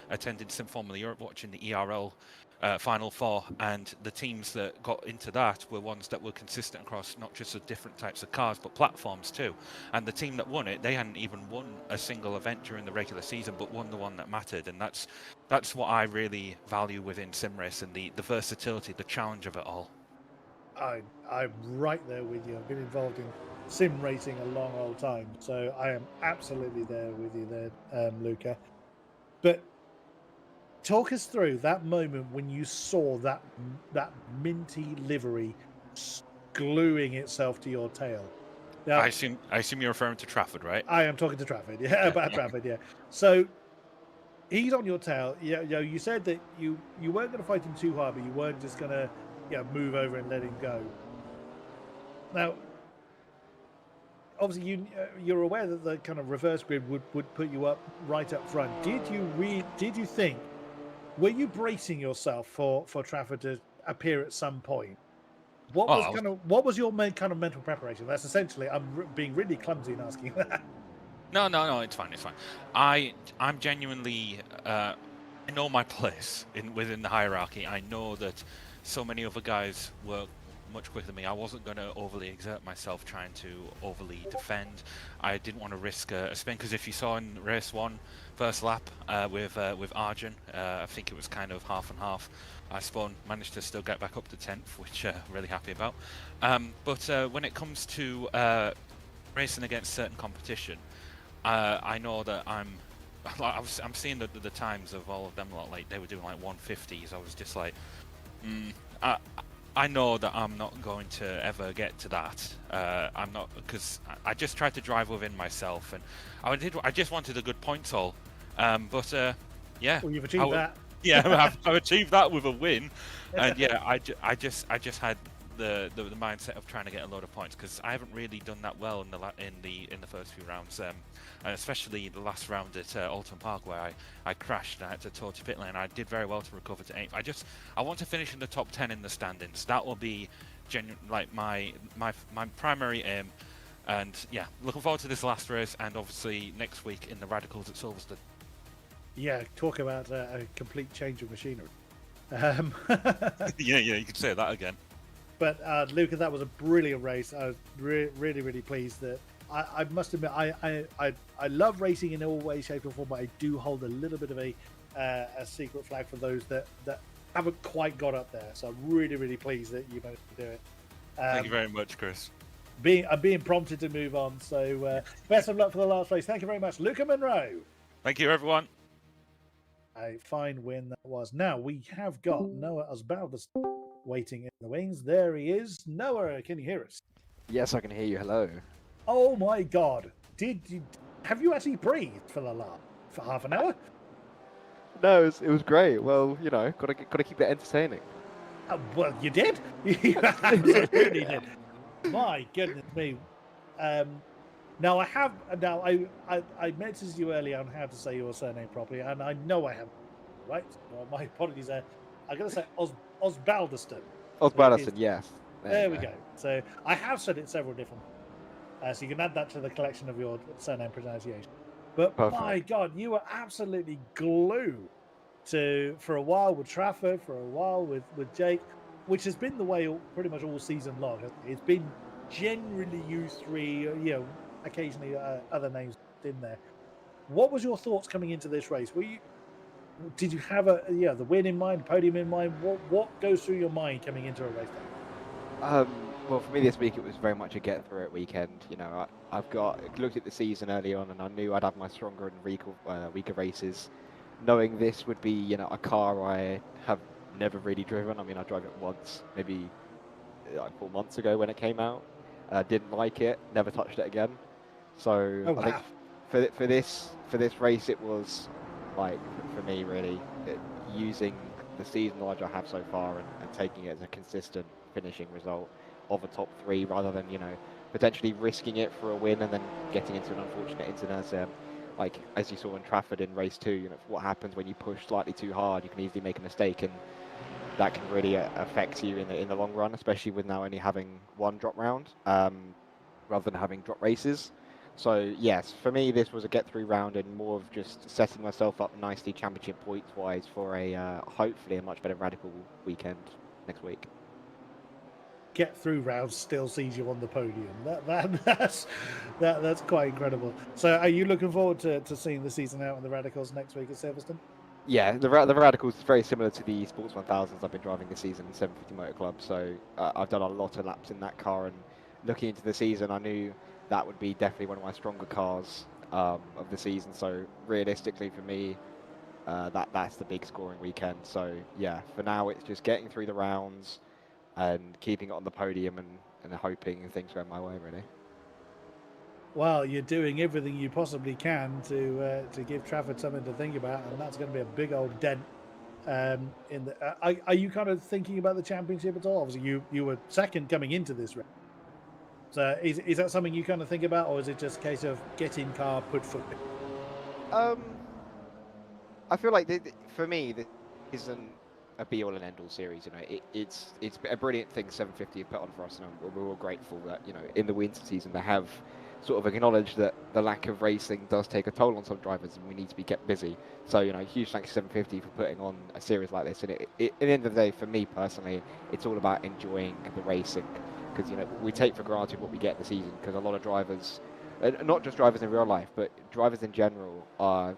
attending Sim Formula Europe, watching the ERL Final Four, and the teams that got into that were ones that were consistent across not just the different types of cars but platforms too. And the team that won it, they hadn't even won a single event during the regular season, but won the one that mattered. And that's what I really value within sim racing, the versatility, the challenge of it all. I'm right there with you. I've been involved in sim racing a long old time, so I am absolutely there with you there, Luca. But talk us through that moment when you saw that minty livery gluing itself to your tail. Now, I assume you're referring to Trafford, right? I am talking to Trafford, yeah, Yeah. about Trafford, yeah. So he's on your tail. Yeah, you said that you weren't going to fight him too hard, but you weren't just going to move over and let him go. Now, obviously, you're aware that the kind of reverse grid would put you up right up front. Did you think, were you bracing yourself for Trafford to appear at some point? Oh, I was, What was your kind of mental preparation? That's essentially, I'm being really clumsy in asking that. no, it's fine, it's fine. I'm genuinely I know my place within the hierarchy. I know that so many other guys work much quicker than me. I wasn't going to overly exert myself trying to overly defend. I didn't want to risk a spin, because if you saw in race 1, first lap with Arjun, I think it was kind of half and half. I managed to still get back up to 10th, which really happy about. But when it comes to racing against certain competition, I know that I'm seeing the times of all of them, like they were doing like 150s. I was just like, I know that I'm not going to ever get to that. I'm not, because I just tried to drive within myself, and I just wanted a good points haul. But yeah, Well, you've achieved that. Yeah, I've achieved that with a win, and yeah, I just had the mindset of trying to get a load of points, because I haven't really done that well in the first few rounds, and especially the last round at Alton Park, where I crashed and I had to tow to pit lane. I did very well to recover to 8th. I want to finish in the top 10 in the standings. That will be like my primary aim. And yeah, looking forward to this last race, and obviously next week in the Radicals at Silverstone. Yeah, talk about a complete change of machinery. Yeah, you could say that again. But Luca, that was a brilliant race. I was really pleased that. I must admit, I love racing in all ways, shape, or form, but I do hold a little bit of a secret flag for those that haven't quite got up there. So I'm really pleased that you managed to do it. Thank you very much, Chris. I'm being prompted to move on. So best of luck for the last race. Thank you very much, Luca Monroe. Thank you, everyone. A fine win that was. Now we have got Noah Osbaldus waiting in the wings. There he is. Noah, can you hear us? Yes, I can hear you. Hello. Oh my God! Have you actually breathed for half an hour? No, it was great. Well, you know, gotta keep it entertaining. Well, you did. You absolutely did. My goodness me. Now I messaged you earlier on how to say your surname properly, and I know I haven't. Right? Well, my apologies there. I'm going to say Osbaldeston. Osbaldeston, yes. There we go. So I have said it several different. So you can add that to the collection of your surname pronunciation. But Perfect. My God, you were absolutely glued for a while with Trafford, for a while with Jake, which has been the way pretty much all season long. It's been generally you three, occasionally other names in there. What was your thoughts coming into this race? Did you have the win in mind, podium in mind? What goes through your mind coming into a race day? Well, for me this week it was very much a get through it weekend. You know, I've looked at the season early on, and I knew I'd have my stronger and weaker races. Knowing this would be, you know, a car I have never really driven. I mean, I drove it once, maybe like 4 months ago when it came out. Didn't like it. Never touched it again. So Oh, wow. I think for this race, it was like for me really using the season knowledge I have so far and taking it as a consistent finishing result of a top 3, rather than, you know, potentially risking it for a win and then getting into an unfortunate incident. Like as you saw in Trafford in race 2, you know, what happens when you push slightly too hard? You can easily make a mistake, and that can really affect you in the long run, especially with now only having one drop round rather than having drop races. So yes, for me this was a get-through round and more of just setting myself up nicely championship points-wise for a hopefully a much better Radical weekend next week. Get through rounds still sees you on the podium. That's quite incredible. So are you looking forward to seeing the season out in the Radicals next week at Silverstone? Yeah, the Radicals is very similar to the Sports 1000s I've been driving this season in 750 Motor Club. So I've done a lot of laps in that car, and looking into the season, I knew that would be definitely one of my stronger cars of the season. So realistically, for me, that's the big scoring weekend. So yeah, for now it's just getting through the rounds and keeping it on the podium and hoping things go my way, really. Well, you're doing everything you possibly can to give Trafford something to think about, and that's going to be a big old dent. In the, are you kind of thinking about the championship at all? Obviously, you were second coming into this race. So is that something you kind of think about, or is it just a case of get in car, put foot? I feel like for me, this isn't a be-all and end-all series. You know, it's a brilliant thing 750 have put on for us, and we're all grateful that, you know, in the winter season they have sort of acknowledged that the lack of racing does take a toll on some drivers, and we need to be kept busy. So, you know, huge thanks to 750 for putting on a series like this. And at the end of the day, for me personally, it's all about enjoying the racing, because, you know, we take for granted what we get in the season, because a lot of drivers, not just drivers in real life, but drivers in general,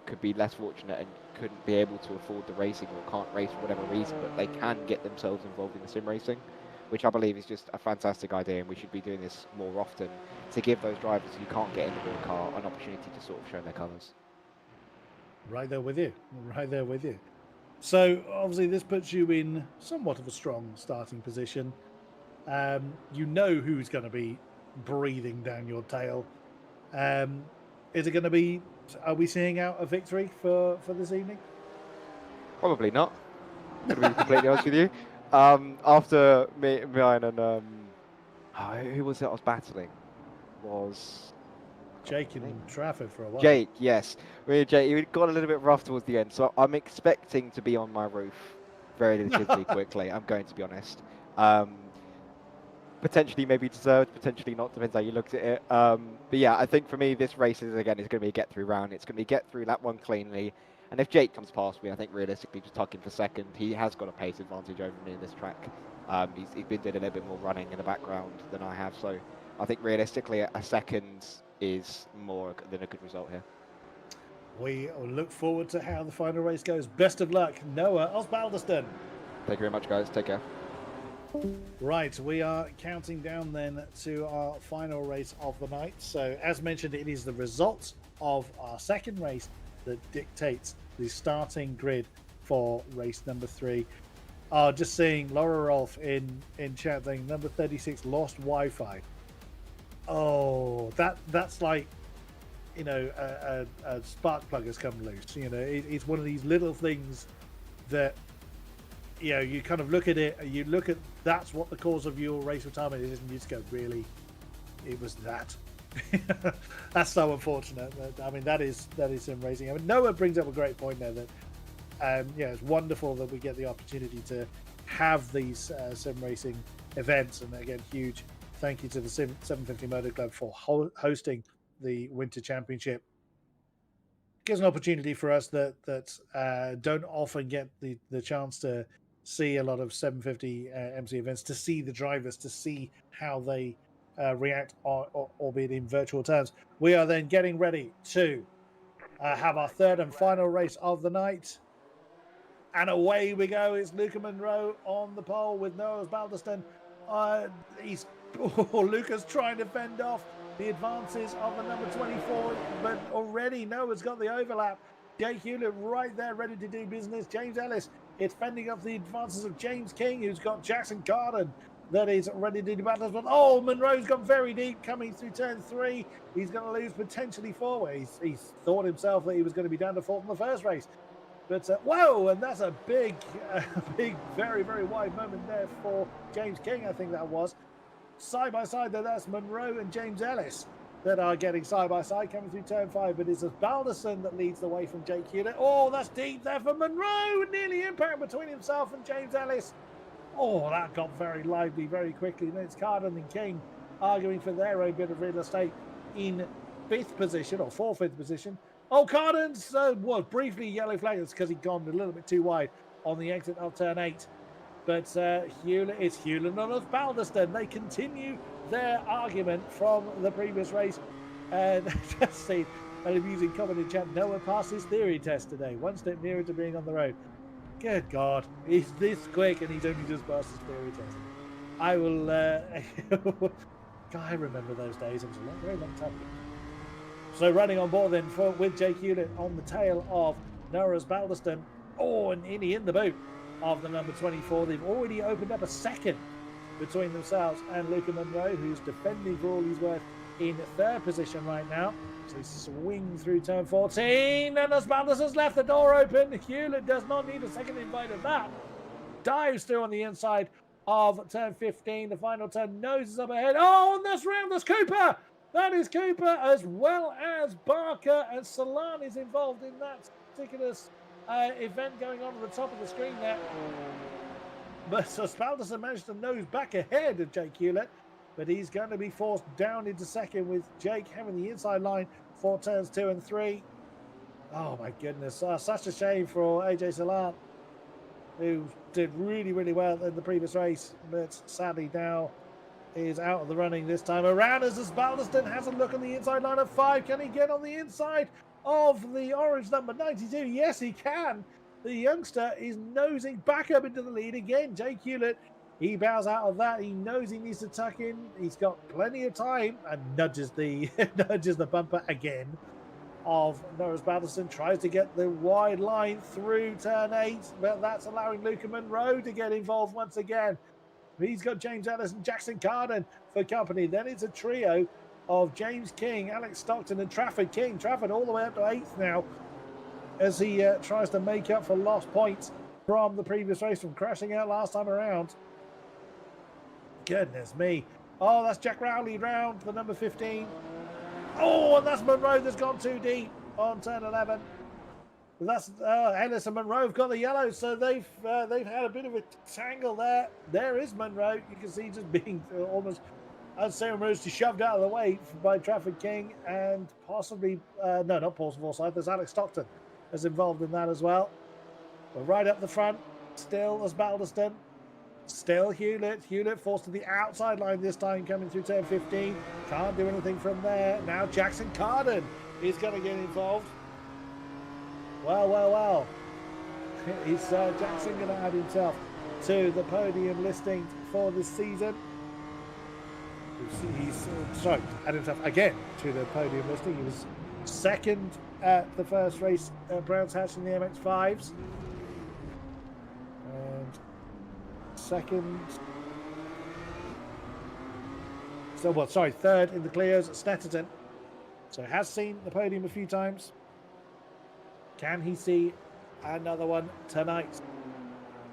could be less fortunate and couldn't be able to afford the racing or can't race for whatever reason, but they can get themselves involved in the sim racing, which I believe is just a fantastic idea, and we should be doing this more often to give those drivers who can't get in the real car an opportunity to sort of show their colours. Right there with you. Right there with you. So obviously this puts you in somewhat of a strong starting position. You know who's going to be breathing down your tail. Is it going to be? Are we seeing out a victory for this evening? Probably not. To be completely honest with you, after mine and who was it I was battling? Was Jake and Trafford for a while. Jake, yes. Me and Jake, he got a little bit rough towards the end, so I'm expecting to be on my roof very relatively quickly. I'm going to be honest. Potentially maybe deserved, potentially not, depends how you looked at it. But yeah, I think for me, this race is going to be a get-through round. It's going to be get through that one cleanly. And if Jake comes past me, I think realistically just tuck him for second. He has got a pace advantage over me in this track. He's been doing a little bit more running in the background than I have. So I think realistically, a second is more than a good result here. We look forward to how the final race goes. Best of luck, Noah Osbaldeston. Thank you very much, guys. Take care. Right, we are counting down then to our final race of the night. So as mentioned, it is the result of our second race that dictates the starting grid for race number 3. Just seeing Laura Rolfe in chat saying number 36 lost Wi-Fi. Oh, that's like, you know, a spark plug has come loose. You know, it's one of these little things that, you know, you kind of look at it, you look at that's what the cause of your race retirement is, and you just go, really, it was that. That's so unfortunate. I mean, that is sim racing. I mean, Noah brings up a great point there that, yeah, it's wonderful that we get the opportunity to have these sim racing events, and again, huge thank you to the 750 Motor Club for hosting the Winter Championship. Gives an opportunity for us that don't often get the chance to see a lot of 750 MC events, to see the drivers, to see how they react, albeit in virtual terms. We are then getting ready to have our third and final race of the night. And away we go. It's Luca Monroe on the pole with Noah Osbaldeston. Luca's trying to fend off the advances of the number 24, but already Noah's got the overlap. Jake Hewlett right there, ready to do business. James Ellis, it's fending off the advances of James King, who's got Jackson Carden that is ready to do battle. But oh, Monroe's gone very deep coming through turn 3. He's going to lose potentially 4. He's thought himself that he was going to be down to 4th in the first race. But whoa, and that's a big, very, very wide moment there for James King, I think that was. Side by side there, that's Monroe and James Ellis that are getting side by side coming through turn 5, but it's Osbaldeston that leads the way from Jake Hewlett. Oh, that's deep there for Monroe, nearly impact between himself and James Ellis. Oh, that got very lively very quickly. Then it's Carden and King arguing for their own bit of real estate in 5th position, or 4th position. Oh, Carden's was briefly yellow flag. It's because he'd gone a little bit too wide on the exit of turn 8. But Hewlett and Osbaldeston, they continue their argument from the previous race. And just see an amusing comment in chat. Noah passed his theory test today, one step nearer to being on the road. Good God, he's this quick and he's only just passed his theory test. I will. God, I remember those days. It was a very long time ago. So running on board then with Jake Hewlett on the tail of Noah Osbaldeston. Oh, and in the boot of the number 24. They've already opened up a second between themselves and Luca Monroe, who's defending for all he's worth in third position right now. So he swings through turn 14, and Osvaldas has left the door open. Hewlett does not need a second invite of that. Dives through on the inside of turn 15. The final turn, noses up ahead. Oh, and that's round. That's Cooper. That is Cooper, as well as Barker, and Solana is involved in that particular event going on at the top of the screen there. But Osvaldas managed to nose back ahead of Jake Hewlett, but he's going to be forced down into second, with Jake having the inside line for turns 2 and 3. Oh my goodness, such a shame for AJ Solan, who did really, really well in the previous race, but sadly now is out of the running this time around, as Osvaldas has a look on the inside line of 5. Can he get on the inside of the orange number 92? Yes, he can. The youngster is nosing back up into the lead again. Jake Hewlett, he bows out of that. He knows he needs to tuck in. He's got plenty of time, and nudges the nudges the bumper again of Norris Battleston. Tries to get the wide line through turn 8, but that's allowing Luca Monroe to get involved once again. He's got James Ellis and Jackson Carden for company. Then it's a trio of James King, Alex Stockton, and Trafford King. Trafford all the way up to 8th now, as he tries to make up for lost points from the previous race, from crashing out last time around. Goodness me. Oh, that's Jack Rowley round for number 15. Oh, and that's Monroe that's gone too deep on turn 11. That's Ellis and Monroe have got the yellow, so they've had a bit of a tangle there. There is Monroe. You can see just being almost unceremoniously shoved out of the way by Trafford King, and possibly no, not Paul Forsyth. There's Alex Stockton is involved in that as well. But right up the front, still as Baldeston, still Hewlett. Hewlett forced to the outside line this time, coming through turn 15. Can't do anything from there. Now Jackson Carden is going to get involved. Well. Is Jackson going to add himself to the podium listing for this season? He's sorry, add himself again to the podium listing. He was second at the first race at Brands Hatch in the MX-5s. And second... third in the Clios at Snetterton. So has seen the podium a few times. Can he see another one tonight?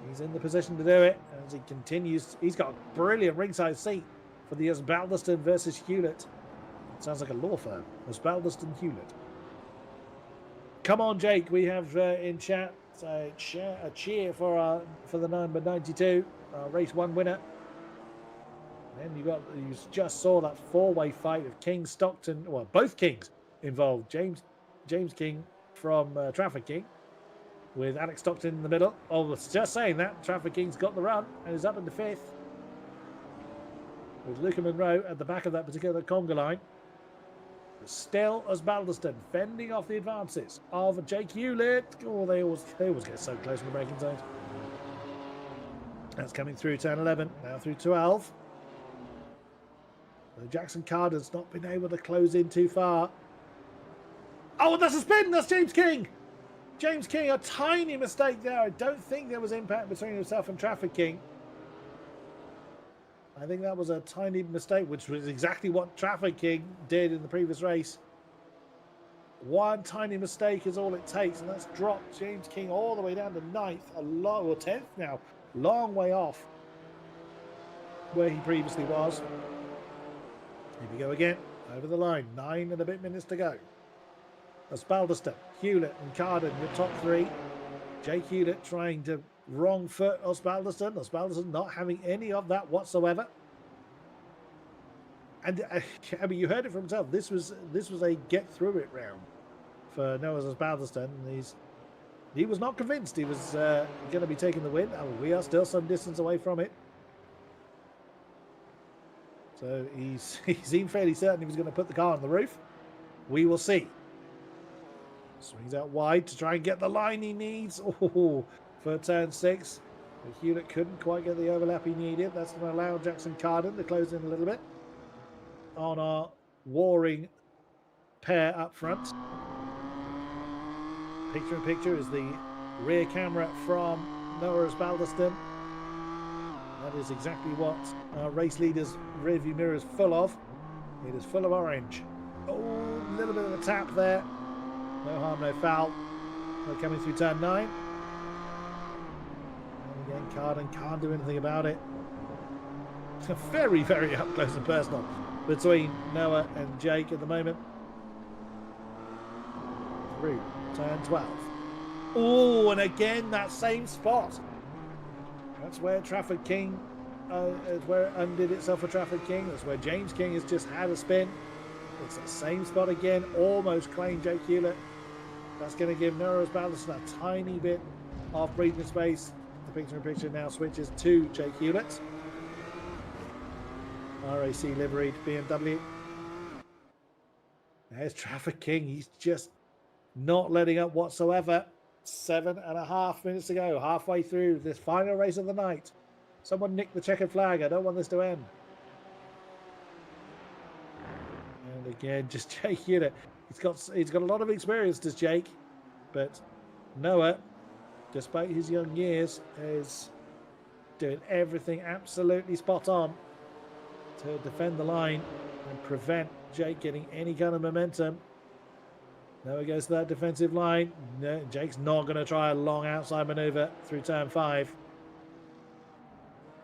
He's in the position to do it as he continues. He's got a brilliant ringside seat for the Osbaldeston versus Hewlett. Sounds like a law firm. Osbaldeston Hewlett. Come on, Jake. We have in chat a cheer for the number 92 race 1 winner. And you just saw that 4-way fight of King, Stockton. Well, both Kings involved. James King from Trafford King, with Alex Stockton in the middle. I was just saying that Trafford King's got the run and is up in the 5th, with Luca Monroe at the back of that particular conga line. But still Osbaldeston fending off the advances of Jake Hewlett. Oh, they always get so close in the braking zones. That's coming through turn 11, now through 12. Jackson Carden's not been able to close in too far. Oh, that's a spin! That's James King! James King, a tiny mistake there. I don't think there was impact between himself and Trafford King. I think that was a tiny mistake, which was exactly what Trafford King did in the previous race. One tiny mistake is all it takes, and that's dropped James King all the way down to 9th, or 10th now. Long way off where he previously was. Here we go again, over the line. 9 and a bit minutes to go. Osbaldeston, Hewlett and Carden, your top 3. Jake Hewlett trying to wrong foot Osbaldeston. Osbaldeston not having any of that whatsoever. And I mean, you heard it from himself. This was a get through it round for Noah Osbaldeston. He was not convinced he was going to be taking the win. I mean, we are still some distance away from it. So he seemed fairly certain he was going to put the car on the roof. We will see. Swings out wide to try and get the line he needs. Oh, for turn 6. But Hewlett couldn't quite get the overlap he needed. That's going to allow Jackson Carden to close in a little bit on our warring pair up front. Picture in picture is the rear camera from Noah Osbaldeston. That is exactly what our race leader's rearview mirror is full of. It is full of orange. Oh, a little bit of a tap there. No harm, no foul. We're coming through turn 9. And again, Carden can't do anything about it. Very, very up close and personal between Noah and Jake at the moment. Through turn 12. Oh, and again, that same spot. That's where Trafford King, where it undid itself for Trafford King. That's where James King has just had a spin. It's the same spot again, almost claimed Jake Hewlett. That's going to give Noah Osbaldiston a tiny bit of breathing space. The picture-in-picture now switches to Jake Hewlett. RAC liveried BMW. There's Trafford King. He's just not letting up whatsoever. 7.5 minutes to go, halfway through this final race of the night. Someone nicked the checkered flag. I don't want this to end. And again, just Jake Hewlett. He's got a lot of experience, does Jake, but Noah, despite his young years, is doing everything absolutely spot on to defend the line and prevent Jake getting any kind of momentum. Noah goes to that defensive line. No, Jake's not going to try a long outside maneuver through turn 5.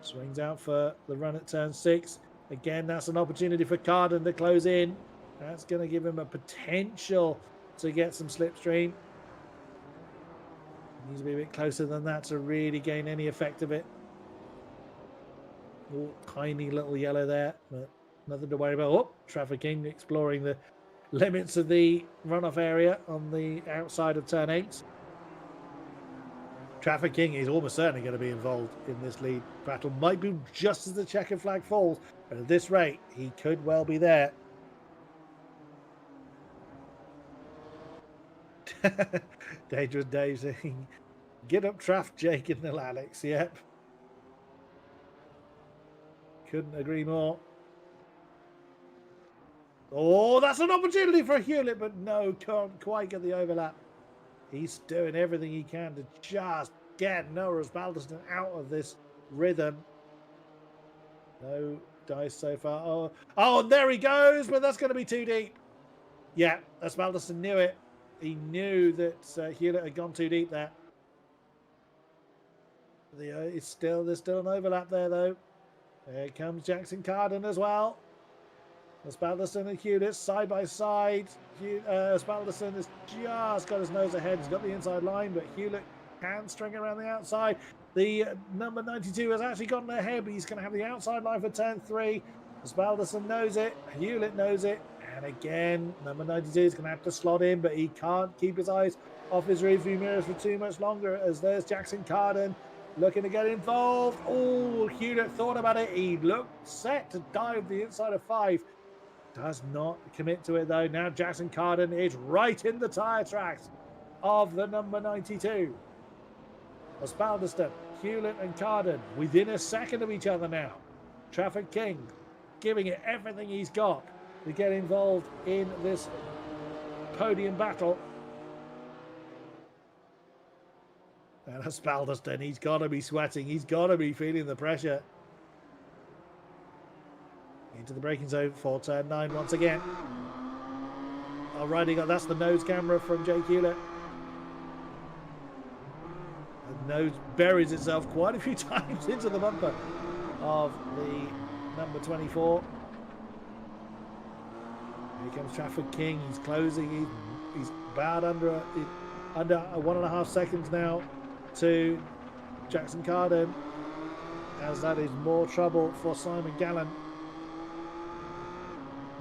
Swings out for the run at turn 6. Again, that's an opportunity for Carden to close in. That's going to give him a potential to get some slipstream. Needs to be a bit closer than that to really gain any effect of it. Oh, tiny little yellow there, but nothing to worry about. Oh, Trafford King exploring the limits of the runoff area on the outside of turn 8. Trafford King is almost certainly going to be involved in this lead battle. Might be just as the checkered flag falls, but at this rate, he could well be there. Dangerous Dave saying, get up Traff, Jake and Nil Alex. Yep. Couldn't agree more. Oh, that's an opportunity for Hewlett, but no, can't quite get the overlap. He's doing everything he can to just get Noah Osbaldiston out of this rhythm. No dice so far. Oh, there he goes, but that's going to be too deep. Yeah, Osbaldiston knew it. He knew that Hewlett had gone too deep there. There's still an overlap there, though. There comes Jackson Carden as well. Osbaldiston and Hewlett side by side. Osbaldiston has just got his nose ahead. He's got the inside line, but Hewlett can string around the outside. The number 92 has actually gotten ahead, but he's going to have the outside line for turn 3. Osbaldiston knows it. Hewlett knows it. And again, number 92 is going to have to slot in, but he can't keep his eyes off his rearview mirrors for too much longer, as there's Jackson Carden looking to get involved. Oh, Hewlett thought about it. He looked set to dive the inside of 5. Does not commit to it, though. Now Jackson Carden is right in the tyre tracks of the number 92. Osbaldiston, Hewlett and Carden within a second of each other now. Trafford King giving it everything he's got to get involved in this podium battle. And Osbaldiston, he's got to be sweating. He's got to be feeling the pressure. Into the braking zone for turn 9 once again. Alrighty, that's the nose camera from Jake Hewlett. The nose buries itself quite a few times into the bumper of the number 24. Here comes Trafford King. He's closing. He's about under 1.5 seconds now to Jackson Carden, as that is more trouble for Simon Gallen.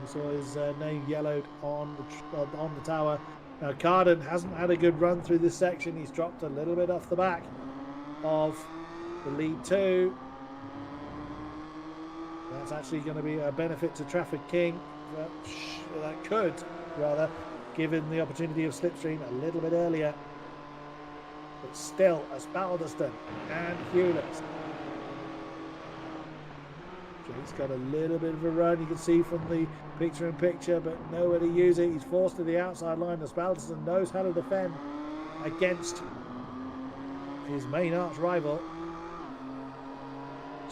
We saw his name yellowed on the tower. Now Carden hasn't had a good run through this section. He's dropped a little bit off the back of the lead 2. That's actually going to be a benefit to Trafford King. That could rather give him the opportunity of slipstream a little bit earlier. But still, Osbaldiston and Hewlett. Jake's got a little bit of a run. You can see from the picture-in-picture, but nowhere to use it. He's forced to the outside line. Osbaldiston knows how to defend against his main arch rival.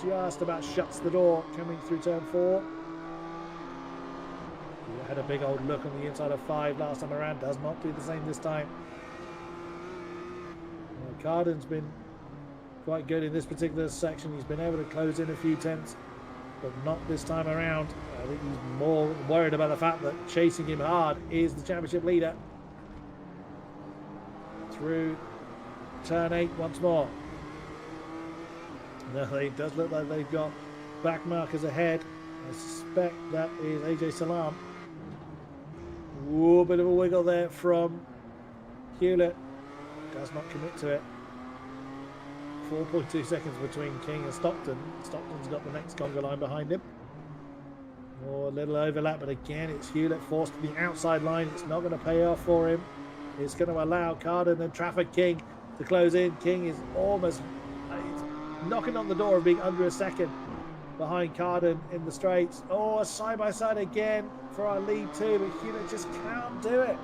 just about shuts the door coming through turn 4. He had a big old look on the inside of 5 last time around. Does not do the same this time. Carden's been quite good in this particular section. He's been able to close in a few tenths, but not this time around. I think he's more worried about the fact that chasing him hard is the championship leader. Through turn 8 once more. No, it does look like they've got back markers ahead. I suspect that is AJ Salam. Ooh, a bit of a wiggle there from Hewlett. Does not commit to it. 4.2 seconds between King and Stockton. Stockton's got the next conga line behind him. Oh, a little overlap, but again, it's Hewlett forced to the outside line. It's not going to pay off for him. It's going to allow Carden and Traffic King to close in. King is almost knocking on the door of being under a second behind Carden in the straights. Oh, a side-by-side again for our lead too, but Hewlett just can't do it.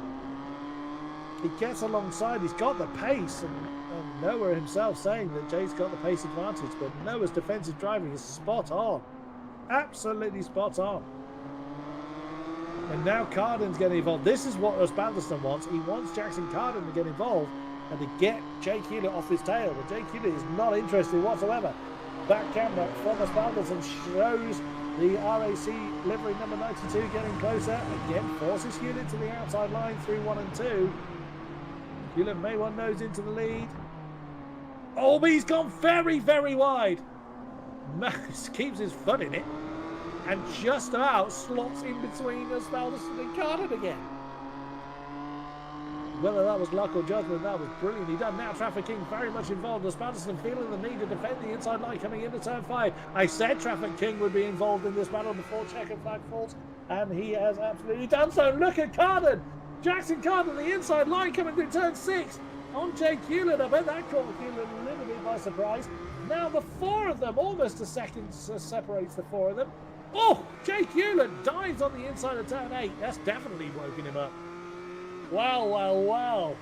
He gets alongside, he's got the pace, and Noah himself saying that Jay's got the pace advantage, but Noah's defensive driving is spot on. Absolutely spot on. And now Carden's getting involved. This is what Osbaldiston wants. He wants Jackson Carden to get involved and to get Jake Hewlett off his tail, but Jake Hewlett is not interested whatsoever. Back camera from Osbaldiston shows the RAC livery number 92 getting closer. Again, forces Hewlett to the outside line through 1 and 2. Hewlett may one nose into the lead. Oh, but he's gone very, very wide. Max keeps his foot in it and just about slots in between Osbaldiston and Carden again. Whether that was luck or judgment, that was brilliantly done. Now Traffic King very much involved. Osbaldiston feeling the need to defend the inside line coming into turn 5. I said Traffic King would be involved in this battle before checkered flag falls, and he has absolutely done so. Look at Carden. Jackson Carden, the inside line coming through turn 6 on Jake Hewlett. I bet that caught Hewlett a little bit by surprise. Now the 4 of them, almost a second separates the 4 of them. Oh, Jake Hewlett dives on the inside of turn 8. That's definitely woken him up. Wow, wow, wow.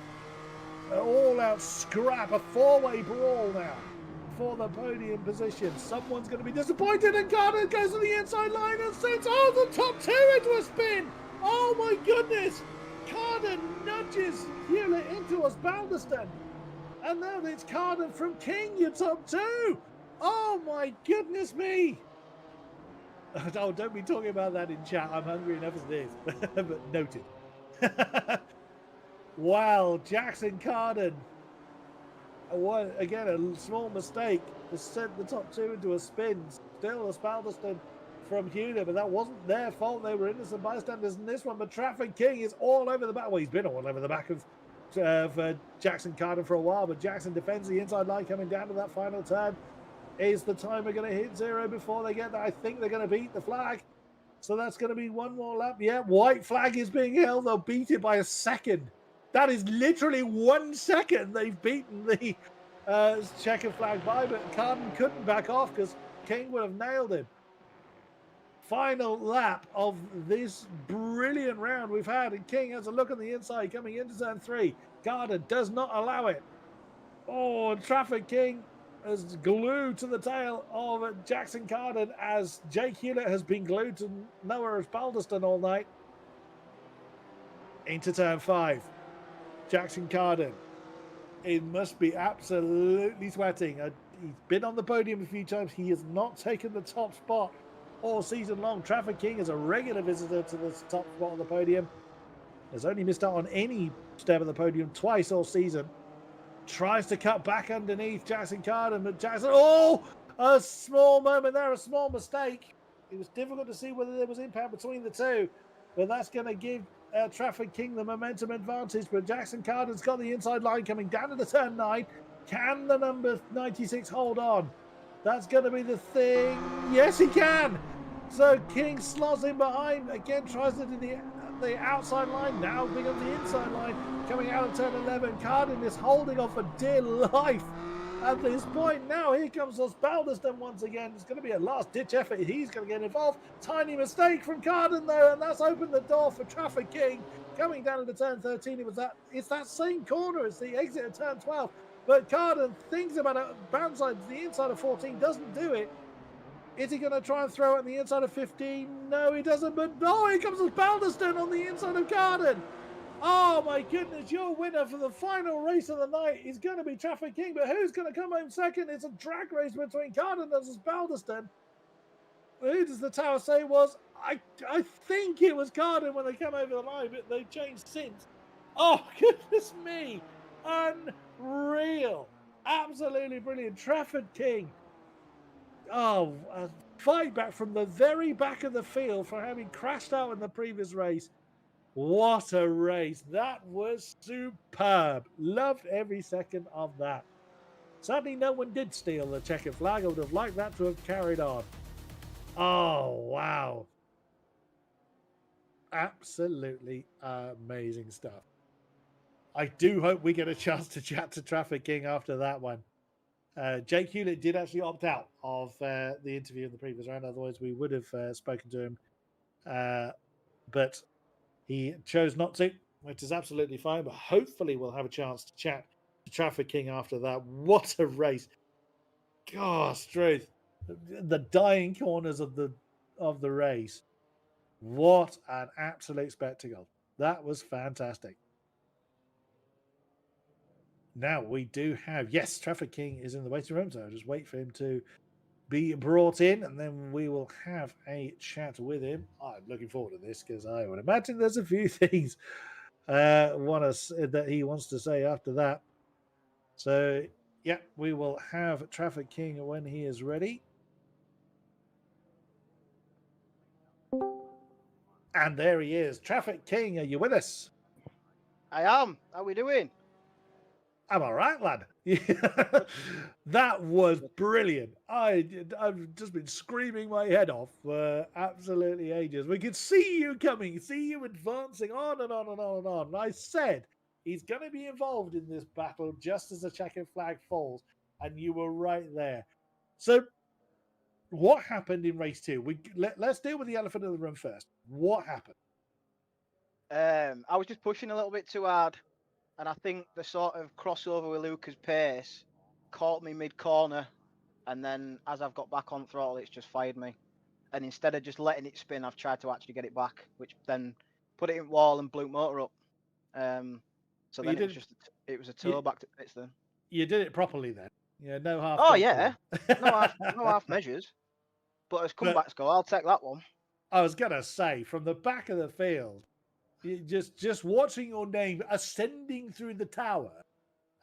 An all-out scrap, a 4-way brawl now for the podium position. Someone's going to be disappointed, and Carden goes to the inside line and sends the top 2 into a spin. Oh my goodness. Carden nudges Hewlett into Osbaldiston. And now it's Carden from King, your top 2. Oh my goodness me. Oh, don't be talking about that in chat. I'm hungry enough as it is. But noted. Wow, Jackson Carden. Again, a small mistake to send the top 2 into a spin. Still Osbaldiston from Hewlett, but that wasn't their fault. They were innocent bystanders in this one. But Traffic King is all over the back. Well, he's been all over the back of Jackson Carden for a while, but Jackson defends the inside line coming down to that final turn. Is the timer going to hit 0 before they get there? I think they're going to beat the flag. So that's going to be one more lap. Yeah, white flag is being held. They'll beat it by a second. That is literally 1 second they've beaten the checkered flag by, but Carden couldn't back off because King would have nailed him. Final lap of this brilliant round we've had, and King has a look on the inside coming into turn 3. Carden does not allow it. Oh, Traffic King is glued to the tail of Jackson Carden as Jake Hewlett has been glued to Noah Osbaldiston all night. Into turn 5. Jackson Carden. It must be absolutely sweating. He's been on the podium a few times. He has not taken the top spot all season long. Traffic King is a regular visitor to the top spot on the podium. Has only missed out on any step of the podium twice all season. Tries to cut back underneath Jackson Carden, but Jackson, a small moment there, a small mistake. It was difficult to see whether there was impact between the two, but that's going to give Traffic King the momentum advantage. But Jackson Carden's got the inside line coming down to the turn 9. Can the number 96 hold on? That's going to be the thing. Yes, he can. So King slots in behind, again tries to do the outside line, now becomes the inside line, coming out of turn 11. Carden is holding on for dear life at this point. Now here comes Osbaldiston once again. It's going to be a last-ditch effort. He's going to get involved. Tiny mistake from Carden though, and that's opened the door for Traffic King coming down into turn 13. It's that same corner as the exit of turn 12. But Carden thinks about it, bounds the inside of 14, doesn't do it. Is he going to try and throw it on the inside of 15? No, he doesn't. But no, here comes Balderston on the inside of Garden. Oh my goodness, your winner for the final race of the night is going to be Traffic King. But who's going to come home second? It's a drag race between Garden versus Balderston. Who does the tower say was? I think it was Garden when they came over the line, but they've changed since. Oh, goodness me. Unreal. Absolutely brilliant. Trafford King. Oh, a fight back from the very back of the field for having crashed out in the previous race. What a race. That was superb. Loved every second of that. Sadly, no one did steal the checkered flag. I would have liked that to have carried on. Oh, wow. Absolutely amazing stuff. I do hope we get a chance to chat to Traffic King after that one. Jake Hewlett did actually opt out of the interview in the previous round. Otherwise, we would have spoken to him. But he chose not to, which is absolutely fine. But hopefully we'll have a chance to chat to Traffic King after that. What a race. Gosh, truth. The dying corners of the race. What an absolute spectacle. That was fantastic. Now we do have, yes, Traffic King is in the waiting room, so I'll just wait for him to be brought in, and then we will have a chat with him. I'm looking forward to this because I would imagine there's a few things that he wants to say after that. So, yeah, we will have Traffic King when he is ready. And there he is. Traffic King, are you with us? I am. How we doing? I'm all right, lad. That was brilliant. I've just been screaming my head off for absolutely ages. We could see you coming, see you advancing on and on and on and on. And I said he's going to be involved in this battle just as the checkered flag falls, and you were right there. So, what happened in race 2? Let's deal with the elephant in the room first. What happened? I was just pushing a little bit too hard, and I think the sort of crossover with Luca's pace caught me mid-corner, and then as I've got back on throttle, it's just fired me. And instead of just letting it spin, I've tried to actually get it back, which then put it in wall and blew motor up. So then it was a tow back to pits then. You did it properly then. Yeah, no half. Oh yeah, no half measures. But as comebacks go, I'll take that one. I was gonna say, from the back of the field, just watching your name ascending through the tower,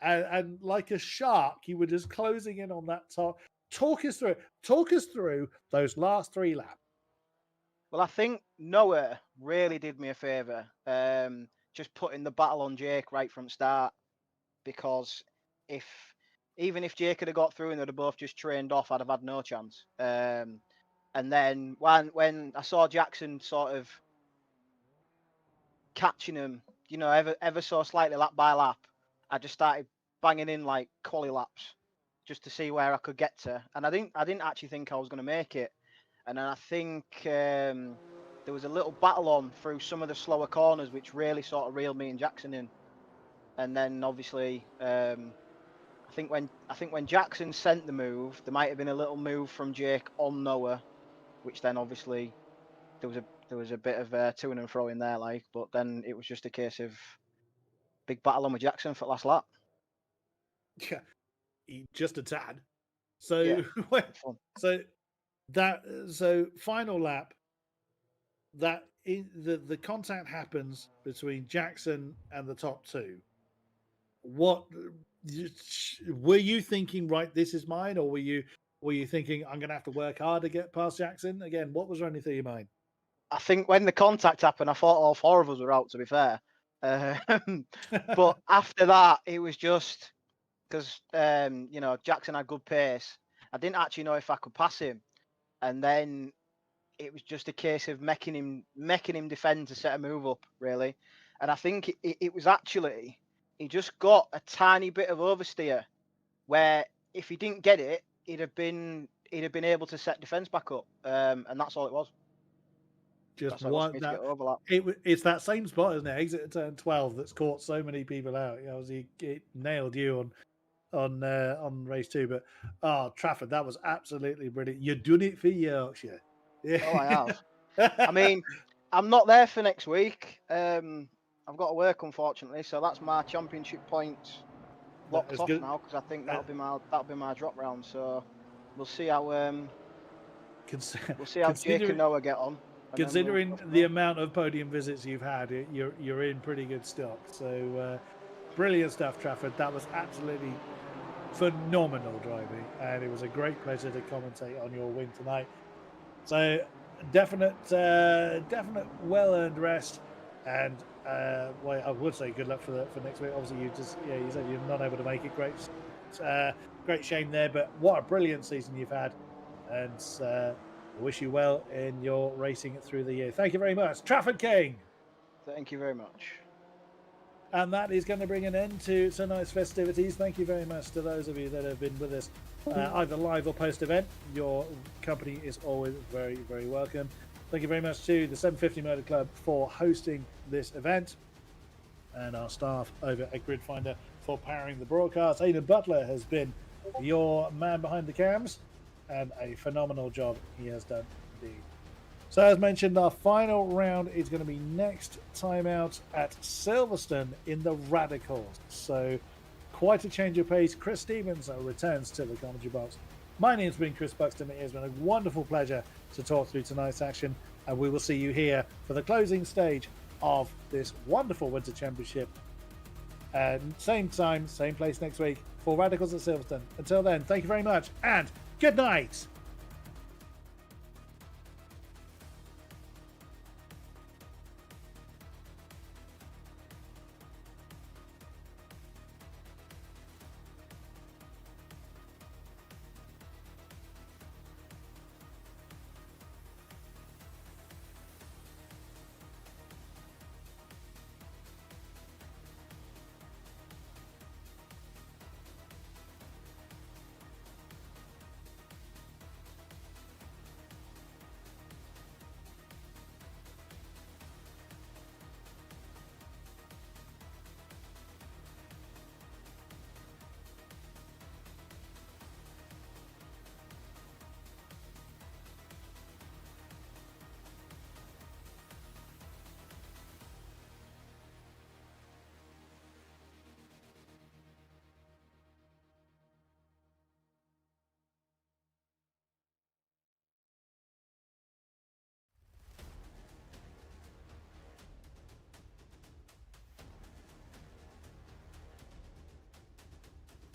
and like a shark, you were just closing in on that top. Talk us through it. Talk us through those last 3 laps. Well, I think Noah really did me a favour, just putting the battle on Jake right from start, because even if Jake had got through and they'd have both just trained off, I'd have had no chance. And then when I saw Jackson sort of catching him, ever so slightly lap by lap, I just started banging in like quali laps just to see where I could get to. And I didn't actually think I was going to make it. And then I think there was a little battle on through some of the slower corners, which really sort of reeled me and Jackson in. And then obviously, I think when Jackson sent the move, there might have been a little move from Jake on Noah, which then obviously there was a bit of to and fro in there, like. But then it was just a case of big battle on with Jackson for the last lap. Yeah, just a tad. So Yeah, so final lap. That the contact happens between Jackson and the top 2. What were you thinking? Right, this is mine, or were you thinking I'm going to have to work hard to get past Jackson again? What was running through your mind? I think when the contact happened, I thought all 4 of us were out, to be fair. But after that, it was just because Jackson had good pace. I didn't actually know if I could pass him, and then it was just a case of making him defend to set a move up, really. And I think it was actually he just got a tiny bit of oversteer, where if he didn't get it, he'd have been able to set defense back up, and that's all it was. Just one that overlap. It's that same spot, isn't it? Exit at turn 12 that's caught so many people out. It nailed you on race 2. But Trafford, that was absolutely brilliant. You're doing it for Yorkshire. Yeah. Oh, I have. I mean, I'm not there for next week. I've got to work, unfortunately, so that's my championship points locked is off good. now because I think that'll be my drop round. So we'll see how Jake and Noah get on. Considering the amount of podium visits you've had, you're in pretty good stock. So brilliant stuff, Trafford. That was absolutely phenomenal driving, and it was a great pleasure to commentate on your win tonight. So definite well-earned rest, and well, I would say good luck for next week. Obviously, you said you're not able to make it. Great shame there, but what a brilliant season you've had, and I wish you well in your racing through the year. Thank you very much, Trafford King. Thank you very much. And that is going to bring an end to tonight's festivities. Thank you very much to those of you that have been with us, either live or post-event. Your company is always very, very welcome. Thank you very much to the 750 Motor Club for hosting this event, and our staff over at Gridfinder for powering the broadcast. Aidan Butler has been your man behind the cams, and a phenomenal job he has done indeed. So as mentioned, our final round is going to be next time out at Silverstone in the Radicals. So quite a change of pace. Chris Stevens returns to the commentary box. My name's been Chris Buxton. It has been a wonderful pleasure to talk through tonight's action, and we will see you here for the closing stage of this wonderful Winter Championship. Same time, same place next week for Radicals at Silverstone. Until then, thank you very much, and good night.